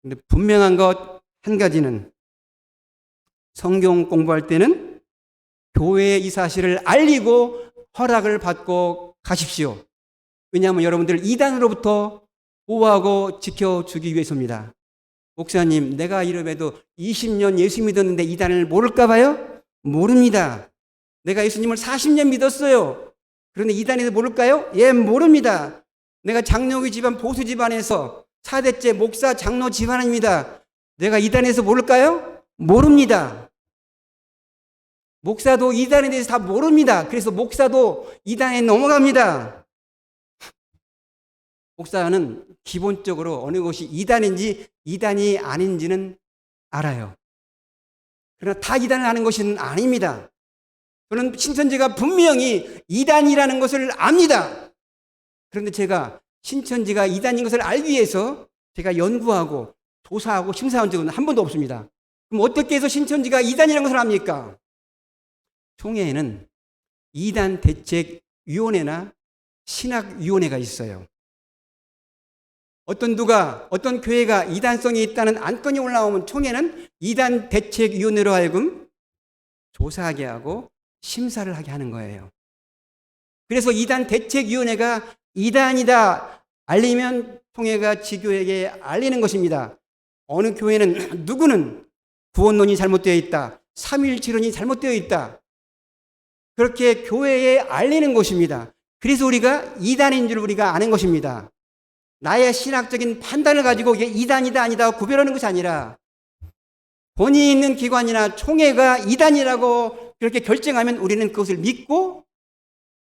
근데 분명한 것 한 가지는 성경 공부할 때는 교회에 이 사실을 알리고 허락을 받고 가십시오. 왜냐하면 여러분들 이단으로부터 보호하고 지켜주기 위해서입니다. 목사님, 내가 이름에도 20년 예수 믿었는데 이단을 모를까 봐요? 모릅니다. 내가 예수님을 40년 믿었어요. 그런데 이단에서 모를까요? 예, 모릅니다. 내가 장로교 집안 보수 집안에서 4대째 목사 장로 집안입니다. 내가 이단에서 모를까요? 모릅니다. 목사도 이단에 대해서 다 모릅니다. 그래서 목사도 이단에 넘어갑니다. 목사는 기본적으로 어느 것이 이단인지 이단이 아닌지는 알아요. 그러나 다 이단을 아는 것은 아닙니다. 저는 신천지가 분명히 이단이라는 것을 압니다. 그런데 제가 신천지가 이단인 것을 알기 위해서 제가 연구하고 조사하고 심사한 적은 한 번도 없습니다. 그럼 어떻게 해서 신천지가 이단이라는 것을 압니까? 총회에는 이단 대책위원회나 신학위원회가 있어요. 어떤 교회가 이단성이 있다는 안건이 올라오면 총회는 이단 대책위원회로 하여금 조사하게 하고 심사를 하게 하는 거예요. 그래서 이단 대책위원회가 이단이다 알리면 총회가 지교에게 알리는 것입니다. 어느 교회는 누구는 구원론이 잘못되어 있다. 삼위일체론이 잘못되어 있다. 그렇게 교회에 알리는 것입니다. 그래서 우리가 이단인 줄 우리가 아는 것입니다. 나의 신학적인 판단을 가지고 이게 이단이다 아니다 구별하는 것이 아니라 권위 있는 기관이나 총회가 이단이라고 그렇게 결정하면 우리는 그것을 믿고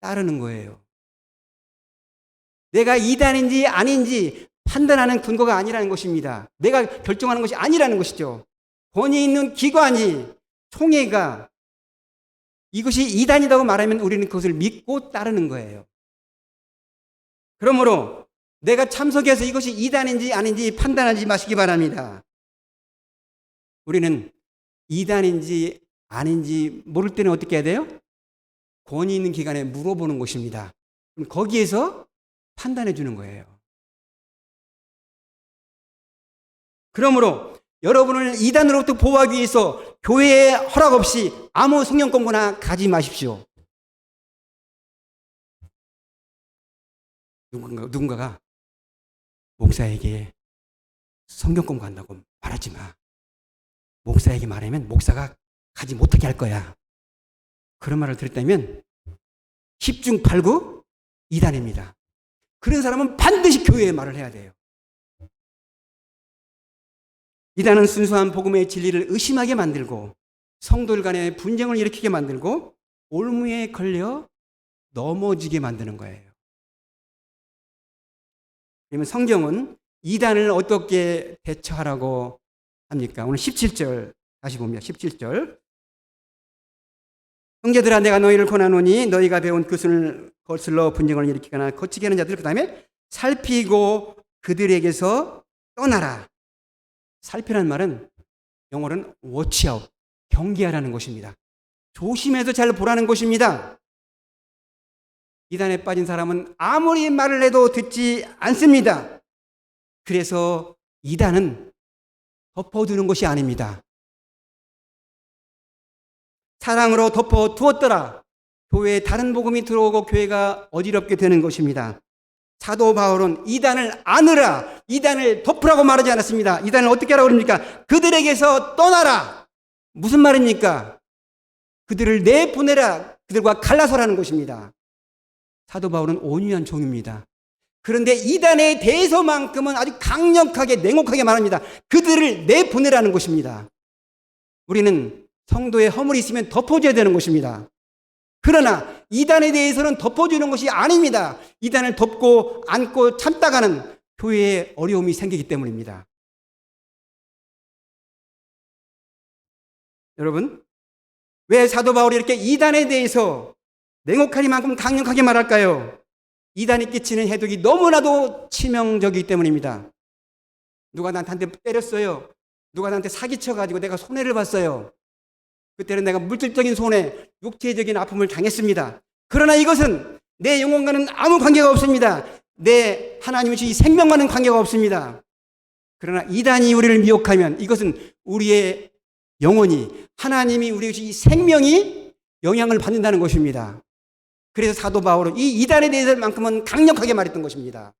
따르는 거예요. 내가 이단인지 아닌지 판단하는 근거가 아니라는 것입니다. 내가 결정하는 것이 아니라는 것이죠. 권위 있는 기관이 총회가 이것이 이단이라고 말하면 우리는 그것을 믿고 따르는 거예요. 그러므로 내가 참석해서 이것이 이단인지 아닌지 판단하지 마시기 바랍니다. 우리는 이단인지 아닌지 모를 때는 어떻게 해야 돼요? 권위 있는 기관에 물어보는 것입니다. 그럼 거기에서 판단해 주는 거예요. 그러므로 여러분을 이단으로부터 보호하기 위해서 교회의 허락 없이 아무 성경 공부나 가지 마십시오. 누군가가 목사에게 성경 공부한다고 말하지 마. 목사에게 말하면 목사가 가지 못하게 할 거야. 그런 말을 들었다면 10중 8구 이단입니다. 그런 사람은 반드시 교회에 말을 해야 돼요. 이단은 순수한 복음의 진리를 의심하게 만들고 성도들 간의 분쟁을 일으키게 만들고 올무에 걸려 넘어지게 만드는 거예요. 그러면 성경은 이단을 어떻게 대처하라고 합니까? 오늘 17절 다시 봅니다. 17절. 형제들아 내가 너희를 권하노니 너희가 배운 그 거슬러 분쟁을 일으키거나 거치게 하는 자들 그 다음에 살피고 그들에게서 떠나라. 살피라는 말은 영어로는 watch out, 경계하라는 것입니다. 조심해서 잘 보라는 것입니다. 이단에 빠진 사람은 아무리 말을 해도 듣지 않습니다. 그래서 이단은 덮어두는 것이 아닙니다. 사랑으로 덮어두었더라. 교회에 다른 복음이 들어오고 교회가 어지럽게 되는 것입니다. 사도 바울은 이단을 안으라, 이단을 덮으라고 말하지 않았습니다. 이단을 어떻게 하라고 그럽니까? 그들에게서 떠나라. 무슨 말입니까? 그들을 내보내라. 그들과 갈라서라는 것입니다. 사도 바울은 온유한 종입니다. 그런데 이단에 대해서만큼은 아주 강력하게 냉혹하게 말합니다. 그들을 내보내라는 것입니다. 우리는 성도의 허물이 있으면 덮어줘야 되는 것입니다. 그러나 이단에 대해서는 덮어주는 것이 아닙니다. 이단을 덮고 안고 참다가는 교회에 어려움이 생기기 때문입니다. 여러분, 왜 사도 바울이 이렇게 이단에 대해서 냉혹하리만큼 강력하게 말할까요? 이단이 끼치는 해독이 너무나도 치명적이기 때문입니다. 누가 나한테 한 대 때렸어요. 누가 나한테 사기쳐가지고 내가 손해를 봤어요. 그때는 내가 물질적인 손해, 육체적인 아픔을 당했습니다. 그러나 이것은 내 영혼과는 아무 관계가 없습니다. 내 하나님의 이 생명과는 관계가 없습니다. 그러나 이단이 우리를 미혹하면 이것은 우리의 영혼이, 하나님이 우리의 이 생명이 영향을 받는다는 것입니다. 그래서 사도 바울은 이 이단에 대해서만큼은 강력하게 말했던 것입니다.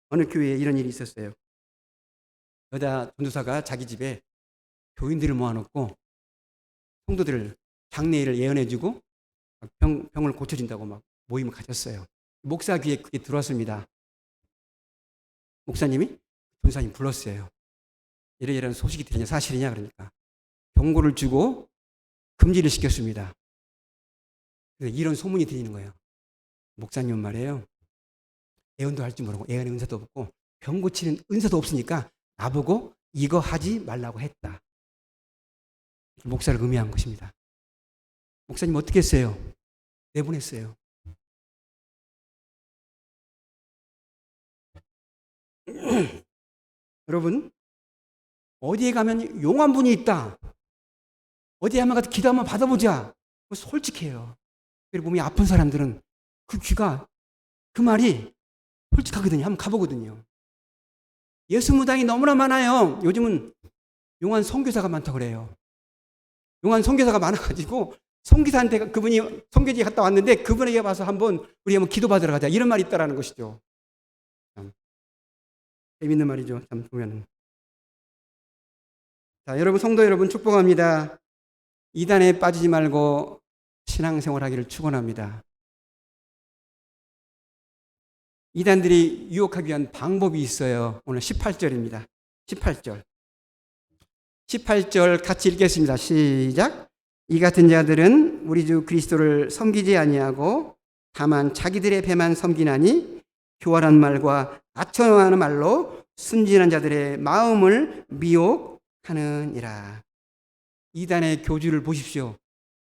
어느 교회에 이런 일이 있었어요. 여자 전도사가 자기 집에 교인들을 모아놓고 성도들을 장례일을 예언해주고 병을 고쳐준다고 막 모임을 가졌어요. 목사 귀에 그게 들어왔습니다. 목사님이 전사님 불렀어요. 이런 소식이 들리냐 사실이냐 그러니까 경고를 주고 금지를 시켰습니다. 그래서 이런 소문이 들리는 거예요. 목사님은 말이에요. 예언도 할 줄 모르고 예언의 은사도 없고 병 고치는 은사도 없으니까 나보고 이거 하지 말라고 했다. 목사를 음해한 것입니다. 목사님 어떻게 했어요? 내보냈어요. 여러분, 어디에 가면 용한 분이 있다. 어디에 한번 가서 기도 한번 받아보자. 솔직해요. 그리고 몸이 아픈 사람들은 그 귀가, 그 말이 솔직하거든요. 한번 가보거든요. 예수 무당이 너무나 많아요. 요즘은 용한 선교사가 많다고 그래요. 용한 선교사가 많아가지고 선교사한테 그분이 선교지에 갔다 왔는데 그분에게 와서 우리 한번 기도받으러 가자. 이런 말이 있다라는 것이죠. 참 재밌는 말이죠. 참 보면은. 자, 여러분, 성도 여러분 축복합니다. 이단에 빠지지 말고 신앙생활 하기를 축원합니다. 이단들이 유혹하기 위한 방법이 있어요. 오늘 18절입니다. 18절 같이 읽겠습니다. 시작. 이 같은 자들은 우리 주 그리스도를 섬기지 아니하고 다만 자기들의 배만 섬기나니 교활한 말과 아첨하는 말로 순진한 자들의 마음을 미혹하느니라. 이단의 교주를 보십시오.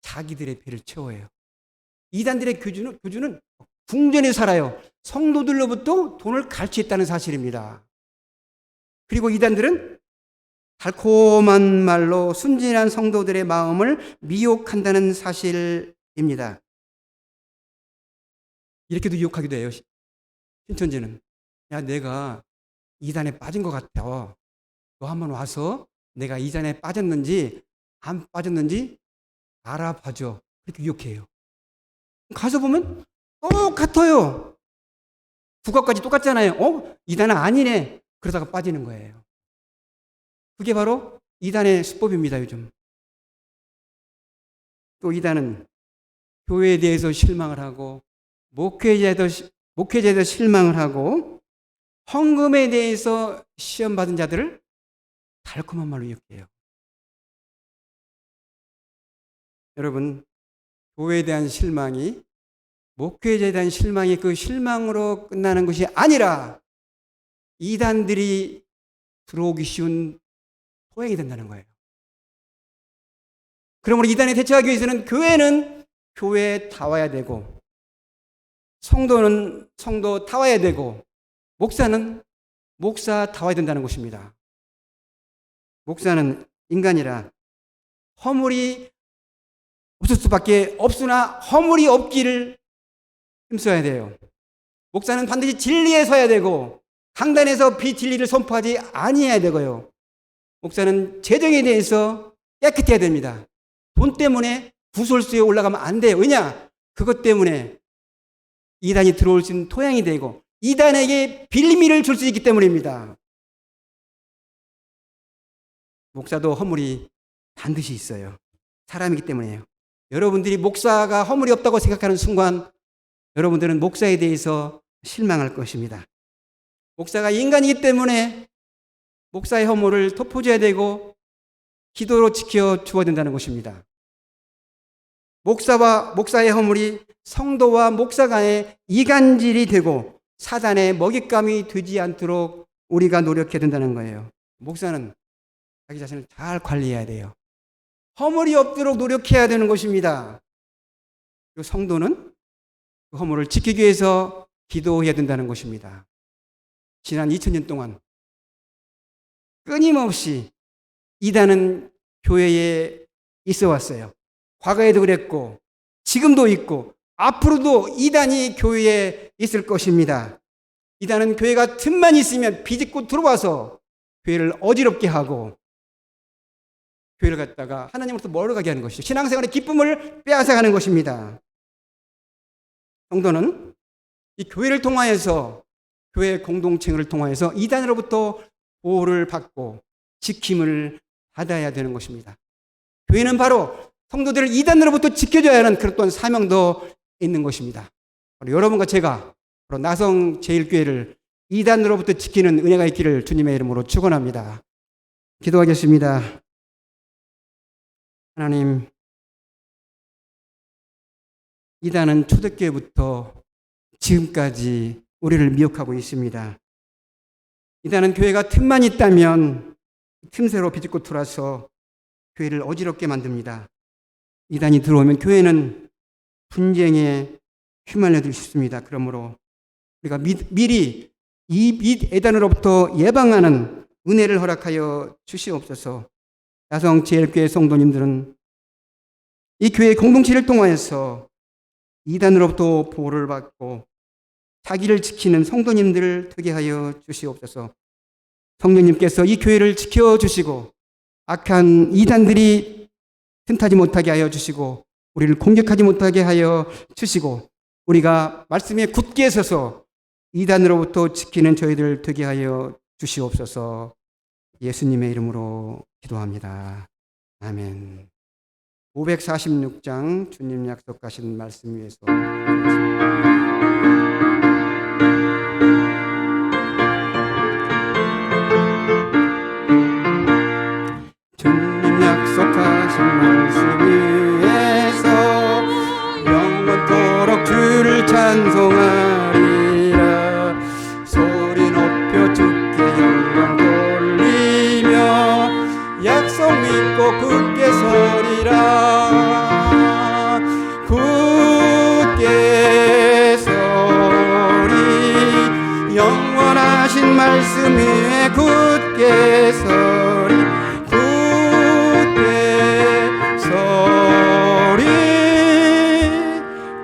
자기들의 배를 채워요. 이단들의 교주는 궁전에 살아요. 성도들로부터 돈을 갈취했다는 사실입니다. 그리고 이단들은 달콤한 말로 순진한 성도들의 마음을 미혹한다는 사실입니다. 이렇게도 유혹하기도 해요. 신천지는 야, 내가 이단에 빠진 것 같아. 너 한번 와서 내가 이단에 빠졌는지 안 빠졌는지 알아봐줘. 이렇게 유혹해요. 가서 보면 똑같아요. 국어까지 똑같잖아요. 이단은 아니네. 그러다가 빠지는 거예요. 그게 바로 이단의 수법입니다, 요즘. 또 이단은 교회에 대해서 실망을 하고, 목회자에 대해서 실망을 하고, 헌금에 대해서 시험받은 자들을 달콤한 말로 욕해요. 여러분, 교회에 대한 실망이, 목회자에 대한 실망이 그 실망으로 끝나는 것이 아니라 이단들이 들어오기 쉬운 토양이 된다는 거예요. 그러므로 이단에 대처하기 위해서는 교회는 교회에 다와야 되고, 성도는 성도 다와야 되고, 목사는 목사 다와야 된다는 것입니다. 목사는 인간이라 허물이 없을 수밖에 없으나 허물이 없기를 힘써야 돼요. 목사는 반드시 진리에 서야 되고 강단에서 비진리를 선포하지 아니해야 되고요. 목사는 재정에 대해서 깨끗해야 됩니다. 돈 때문에 구설수에 올라가면 안 돼요. 왜냐? 그것 때문에 이단이 들어올 수 있는 토양이 되고 이단에게 빌미를 줄 수 있기 때문입니다. 목사도 허물이 반드시 있어요. 사람이기 때문에요. 여러분들이 목사가 허물이 없다고 생각하는 순간 여러분들은 목사에 대해서 실망할 것입니다. 목사가 인간이기 때문에 목사의 허물을 덮어줘야 되고 기도로 지켜주어야 된다는 것입니다. 목사와 목사의 허물이 성도와 목사 간의 이간질이 되고 사단의 먹잇감이 되지 않도록 우리가 노력해야 된다는 거예요. 목사는 자기 자신을 잘 관리해야 돼요. 허물이 없도록 노력해야 되는 것입니다. 그리고 성도는 그 허물을 지키기 위해서 기도해야 된다는 것입니다. 지난 2000년 동안 끊임없이 이단은 교회에 있어 왔어요. 과거에도 그랬고 지금도 있고 앞으로도 이단이 교회에 있을 것입니다. 이단은 교회가 틈만 있으면 비집고 들어와서 교회를 어지럽게 하고 교회를 갖다가 하나님으로부터 멀어가게 하는 것이죠. 신앙생활의 기쁨을 빼앗아가는 것입니다. 성도는 이 교회를 통하여서 교회 공동체를 통하여서 이단으로부터 보호를 받고 지킴을 받아야 되는 것입니다. 교회는 바로 성도들을 이단으로부터 지켜줘야 하는 그런 또한 사명도 있는 것입니다. 바로 여러분과 제가 바로 나성제일교회를 이단으로부터 지키는 은혜가 있기를 주님의 이름으로 축원합니다. 기도하겠습니다. 하나님, 이단은 초대교회부터 지금까지 우리를 미혹하고 있습니다. 이단은 교회가 틈만 있다면 틈새로 비집고 들어와서 교회를 어지럽게 만듭니다. 이단이 들어오면 교회는 분쟁에 휘말려들 수 있습니다. 그러므로 우리가 미리 이 이단으로부터 예방하는 은혜를 허락하여 주시옵소서. 나성제일교회 성도님들은 이 교회 공동체를 통하여서 이단으로부터 보호를 받고 자기를 지키는 성도님들을 되게 하여 주시옵소서. 성령님께서 이 교회를 지켜주시고 악한 이단들이 틈타지 못하게 하여 주시고 우리를 공격하지 못하게 하여 주시고 우리가 말씀에 굳게 서서 이단으로부터 지키는 저희들 되게 하여 주시옵소서. 예수님의 이름으로 기도합니다. 아멘. 546장 주님 약속하신 말씀 위에서 주님 약속하신 말씀 위에서 영원토록 주를 찬송하리라. 소리 높여 주께 영광 돌리며 약속 믿고 굳게 서리라. 굳게 서리 영원하신 말씀 위에 굳게 서리.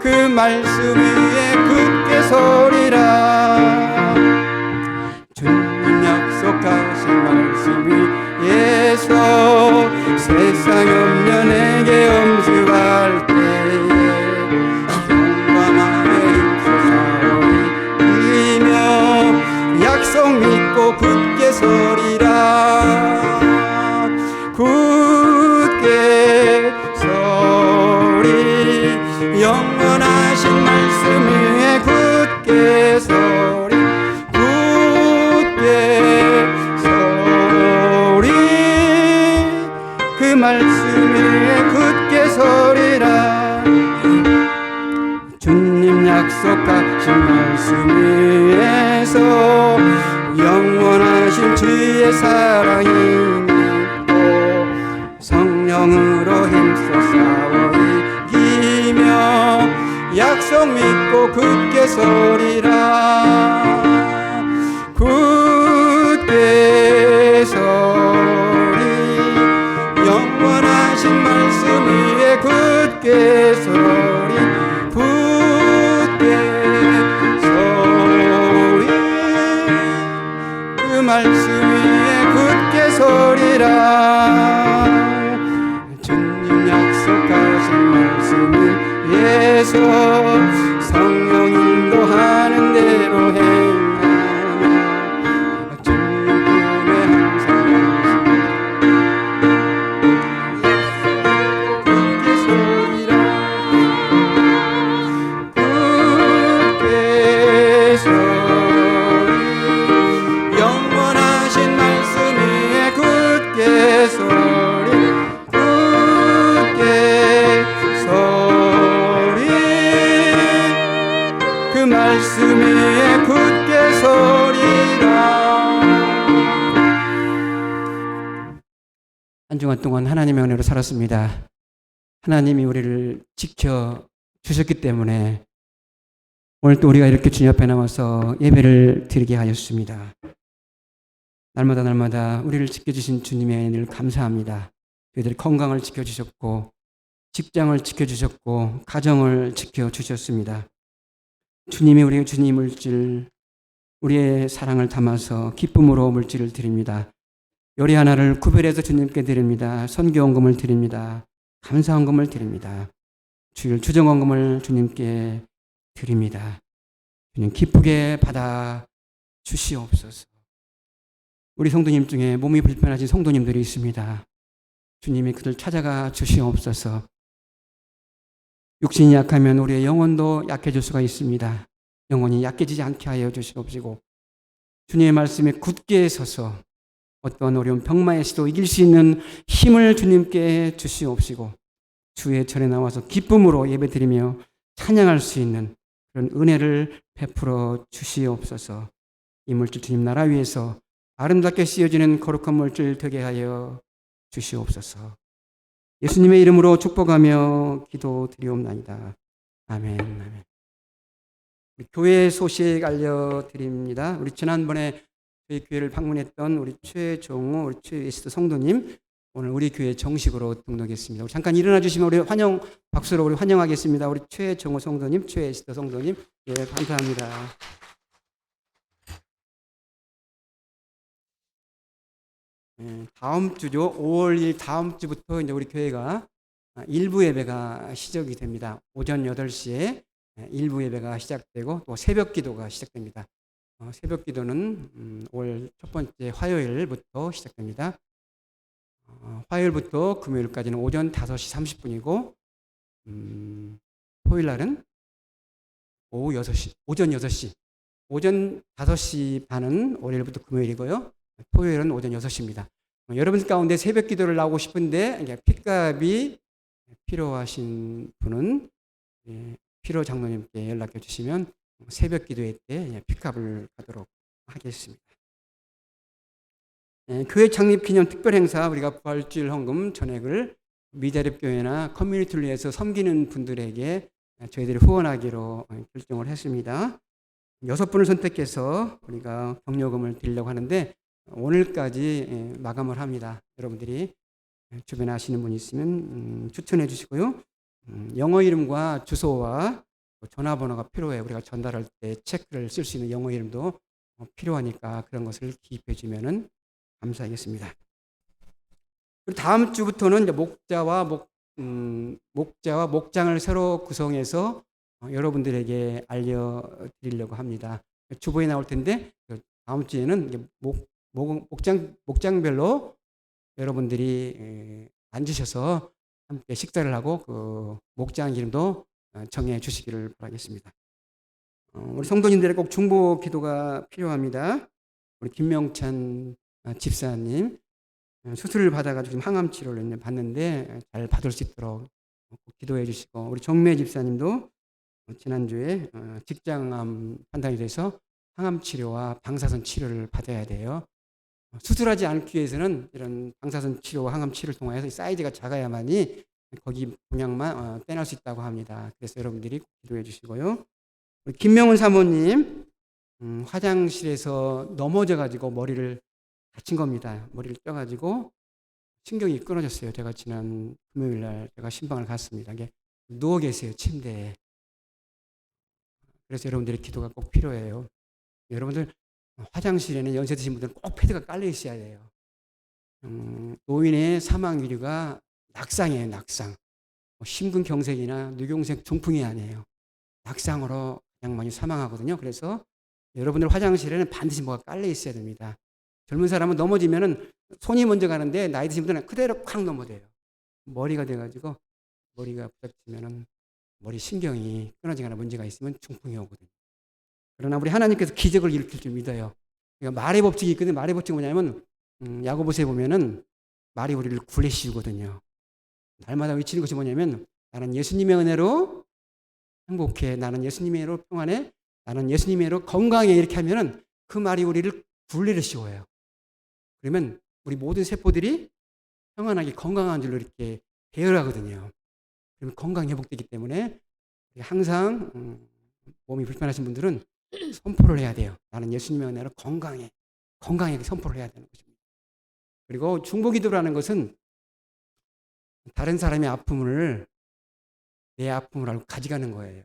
그 말씀 위에 굳게 서리라. 주님 약속하신 말씀 위에서 세상 염려내게 엄습할 때에 용감하게 힘써 사오리며 서리 굳게 서리 그 말씀에 굳게 서리라 주님 약속하신 말씀 위에서 영원하신 주의 사랑이 믿고 성령으로 힘써 싸워 이기며 약속 믿고 굳게 서리라 굳게 서리 영원하신 말씀 위에 굳게 서리 굳게 서리 그 말씀 위에 굳게 서리라 주님 약속하신 말씀 위에서 성령 인도하는 대로 행하며 주님 품에 항상 굳게 서리라 굳게 서리 영원하신 말씀 위에 굳게 서리 굳게 서리 그 말씀 위에 굳게 서리라 한 주간 동안 하나님의 은혜로 살았습니다. 하나님이 우리를 지켜 주셨기 때문에 오늘 또 우리가 이렇게 주님 앞에 나와서 예배를 드리게 하였습니다. 날마다 날마다 우리를 지켜주신 주님의 은혜를 감사합니다. 저희들 건강을 지켜주셨고 직장을 지켜주셨고 가정을 지켜주셨습니다. 주님이 우리의 주님 물질 우리의 사랑을 담아서 기쁨으로 물질을 드립니다. 요리 하나를 구별해서 주님께 드립니다. 선교원금을 드립니다. 감사원금을 드립니다. 주일 주정원금을 주님께 드립니다. 주님 기쁘게 받아 주시옵소서. 우리 성도님 중에 몸이 불편하신 성도님들이 있습니다. 주님이 그들 찾아가 주시옵소서. 육신이 약하면 우리의 영혼도 약해질 수가 있습니다. 영혼이 약해지지 않게 하여 주시옵시고 주님의 말씀에 굳게 서서 어떤 어려운 병마에서도 이길 수 있는 힘을 주님께 주시옵시고 주의 전에 나와서 기쁨으로 예배드리며 찬양할 수 있는 그런 은혜를 베풀어 주시옵소서. 이 물질 주님 나라 위에서 아름답게 씌어지는 거룩한 물질 되게 하여 주시옵소서. 예수님의 이름으로 축복하며 기도드리옵나이다. 아멘. 아멘. 교회 소식 알려드립니다. 우리 지난번에 저희 교회를 방문했던 우리 최종호, 우리 최에스더 성도님 오늘 우리 교회 정식으로 등록했습니다. 우리 잠깐 일어나 주시면 우리 박수로 우리 환영하겠습니다. 우리 최종호 성도님, 최에스더 성도님, 예, 감사합니다. 다음 주죠. 5월 1일 다음 주부터 이제 우리 교회가 일부 예배가 시작이 됩니다. 오전 8시에 일부 예배가 시작되고 또 새벽 기도가 시작됩니다. 새벽 기도는 올 첫 번째 화요일부터 시작됩니다. 화요일부터 금요일까지는 오전 5시 30분이고 토요일 날은 오후 6시, 오전 6시, 오전 5시 반은 월요일부터 금요일이고요. 토요일은 오전 6시입니다. 여러분 가운데 새벽 기도를 나오고 싶은데 핏값이 필요하신 분은 필요 장로님께 연락해 주시면 새벽 기도회 때 핏값을 가도록 하겠습니다. 교회 창립 기념 특별 행사 우리가 부활주일 헌금 전액을 미자립교회나 커뮤니티를 위해서 섬기는 분들에게 저희들이 후원하기로 결정을 했습니다. 6분을 선택해서 우리가 격려금을 드리려고 하는데 오늘까지 마감을 합니다. 여러분들이 주변에 아시는 분이 있으면 추천해 주시고요. 영어 이름과 주소와 전화번호가 필요해. 우리가 전달할 때 체크를 쓸 수 있는 영어 이름도 필요하니까 그런 것을 기입해 주면은 감사하겠습니다. 그리고 다음 주부터는 이제 목자와 목장을 새로 구성해서 여러분들에게 알려드리려고 합니다. 주보에 나올 텐데 다음 주에는 목장별로 여러분들이 앉으셔서 함께 식사를 하고 그 목장 이름도 정해 주시기를 바라겠습니다. 우리 성도님들의 꼭 중보 기도가 필요합니다. 우리 김명찬 집사님 수술을 받아가지고 지금 항암 치료를 받는데 잘 받을 수 있도록 꼭 기도해 주시고, 우리 정매 집사님도 지난주에 직장암 판단이 돼서 항암 치료와 방사선 치료를 받아야 돼요. 수술하지 않기 위해서는 이런 방사선 치료와 항암 치료를 통해서 사이즈가 작아야만이 거기 분양만 떼낼 수 있다고 합니다. 그래서 여러분들이 기도해 주시고요. 우리 김명훈 사모님 화장실에서 넘어져가지고 머리를 다친 겁니다. 머리를 쪄가지고 신경이 끊어졌어요. 제가 지난 금요일 날 제가 신방을 갔습니다. 이게 누워 계세요, 침대에. 그래서 여러분들의 기도가 꼭 필요해요. 여러분들 화장실에는 연세 드신 분들은 꼭 패드가 깔려 있어야 돼요. 노인의 사망률가 낙상이에요, 낙상. 심근경색이나 뇌경색 중풍이 아니에요. 낙상으로 그냥 많이 사망하거든요. 그래서 여러분들 화장실에는 반드시 뭐가 깔려 있어야 됩니다. 젊은 사람은 넘어지면은 손이 먼저 가는데 나이 드신 분들은 그대로 콱 넘어져요. 머리가 돼가지고 머리가 부닥치면은 머리 신경이 끊어지거나 문제가 있으면 중풍이 오거든요. 그러나 우리 하나님께서 기적을 일으킬 줄 믿어요. 그러니까 말의 법칙이 있거든요. 말의 법칙은 뭐냐면 야고보서에 보면은 말이 우리를 굴레씌우거든요. 날마다 외치는 것이 뭐냐면 나는 예수님의 은혜로 행복해, 나는 예수님의 은혜로 평안해, 나는 예수님의 은혜로 건강해, 이렇게 하면은 그 말이 우리를 굴레를 씌워요. 그러면 우리 모든 세포들이 평안하게 건강한 줄로 이렇게 배열하거든요. 그러면 건강이 회복되기 때문에 항상 몸이 불편하신 분들은 선포를 해야 돼요. 나는 예수님의 은혜로 건강해, 건강하게 선포를 해야 되는 것입니다. 그리고 중보기도라는 것은 다른 사람의 아픔을 내 아픔을 알고 가져가는 거예요.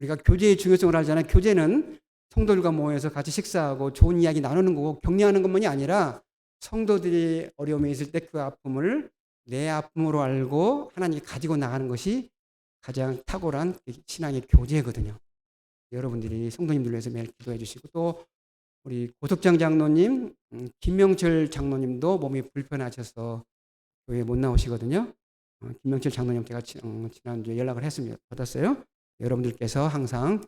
우리가 교제의 중요성을 알잖아요. 교제는 성도들과 모여서 같이 식사하고 좋은 이야기 나누는 거고 격려하는 것만이 아니라 성도들이 어려움에 있을 때 그 아픔을 내 아픔으로 알고 하나님이 가지고 나가는 것이 가장 탁월한 신앙의 교제거든요. 여러분들이 성도님들 위해서 매일 기도해 주시고, 또 우리 고석장 장로님, 김명철 장로님도 몸이 불편하셔서 교회에 못 나오시거든요. 김명철 장로님 제가 지난주에 연락을 했습니다. 받았어요. 여러분들께서 항상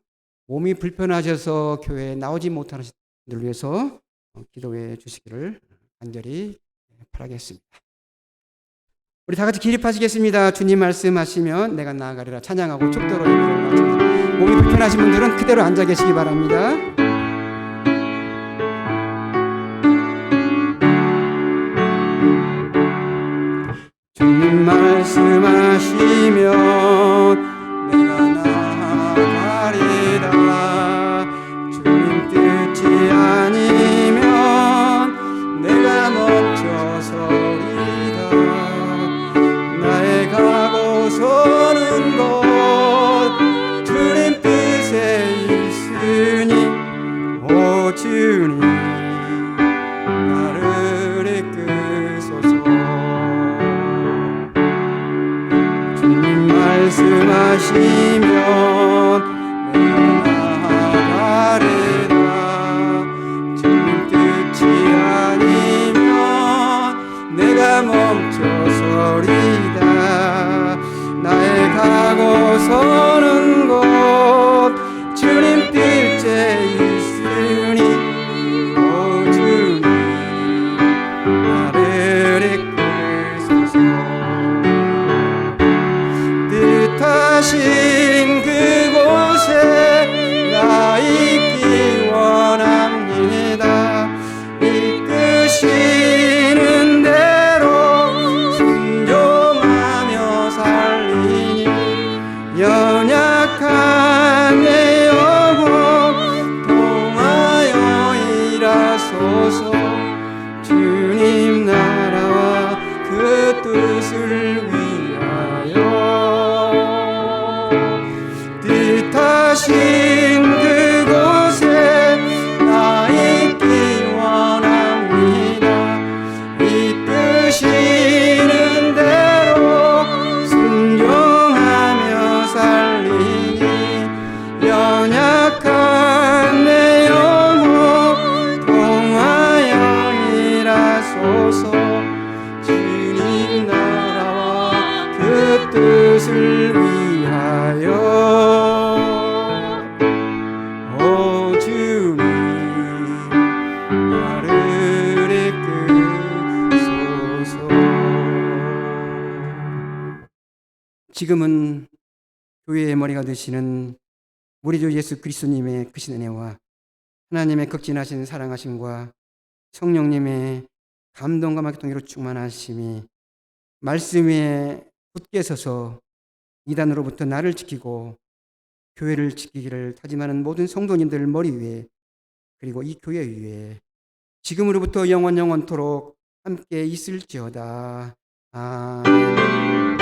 몸이 불편하셔서 교회에 나오지 못하는 분들 위해서 기도해 주시기를 간절히 바라겠습니다. 우리 다 같이 기립하시겠습니다. 주님 말씀하시면 내가 나아가리라 찬양하고 축도로 예배를 마칩니다. 몸이 불편하신 분들은 그대로 앉아 계시기 바랍니다. 주님 말씀하시면 내가 나아가리라. 주님 뜻이 아니면 내가 멈춰서리라. 나의 가고서는 곳 주님 뜻에 있으니 오 주님 나를 이끄소서. 주님 말 지금은 교회의 머리가 되시는 우리 주 예수 그리스도님의 크신 은혜와 하나님의 극진하신 사랑하심과 성령님의 감동과 막통으로 충만하심이 말씀에 굳게 서서 이단으로부터 나를 지키고 교회를 지키기를 다짐하는 모든 성도님들 머리 위에 그리고 이 교회 위에 지금으로부터 영원토록 함께 있을지어다. 아멘.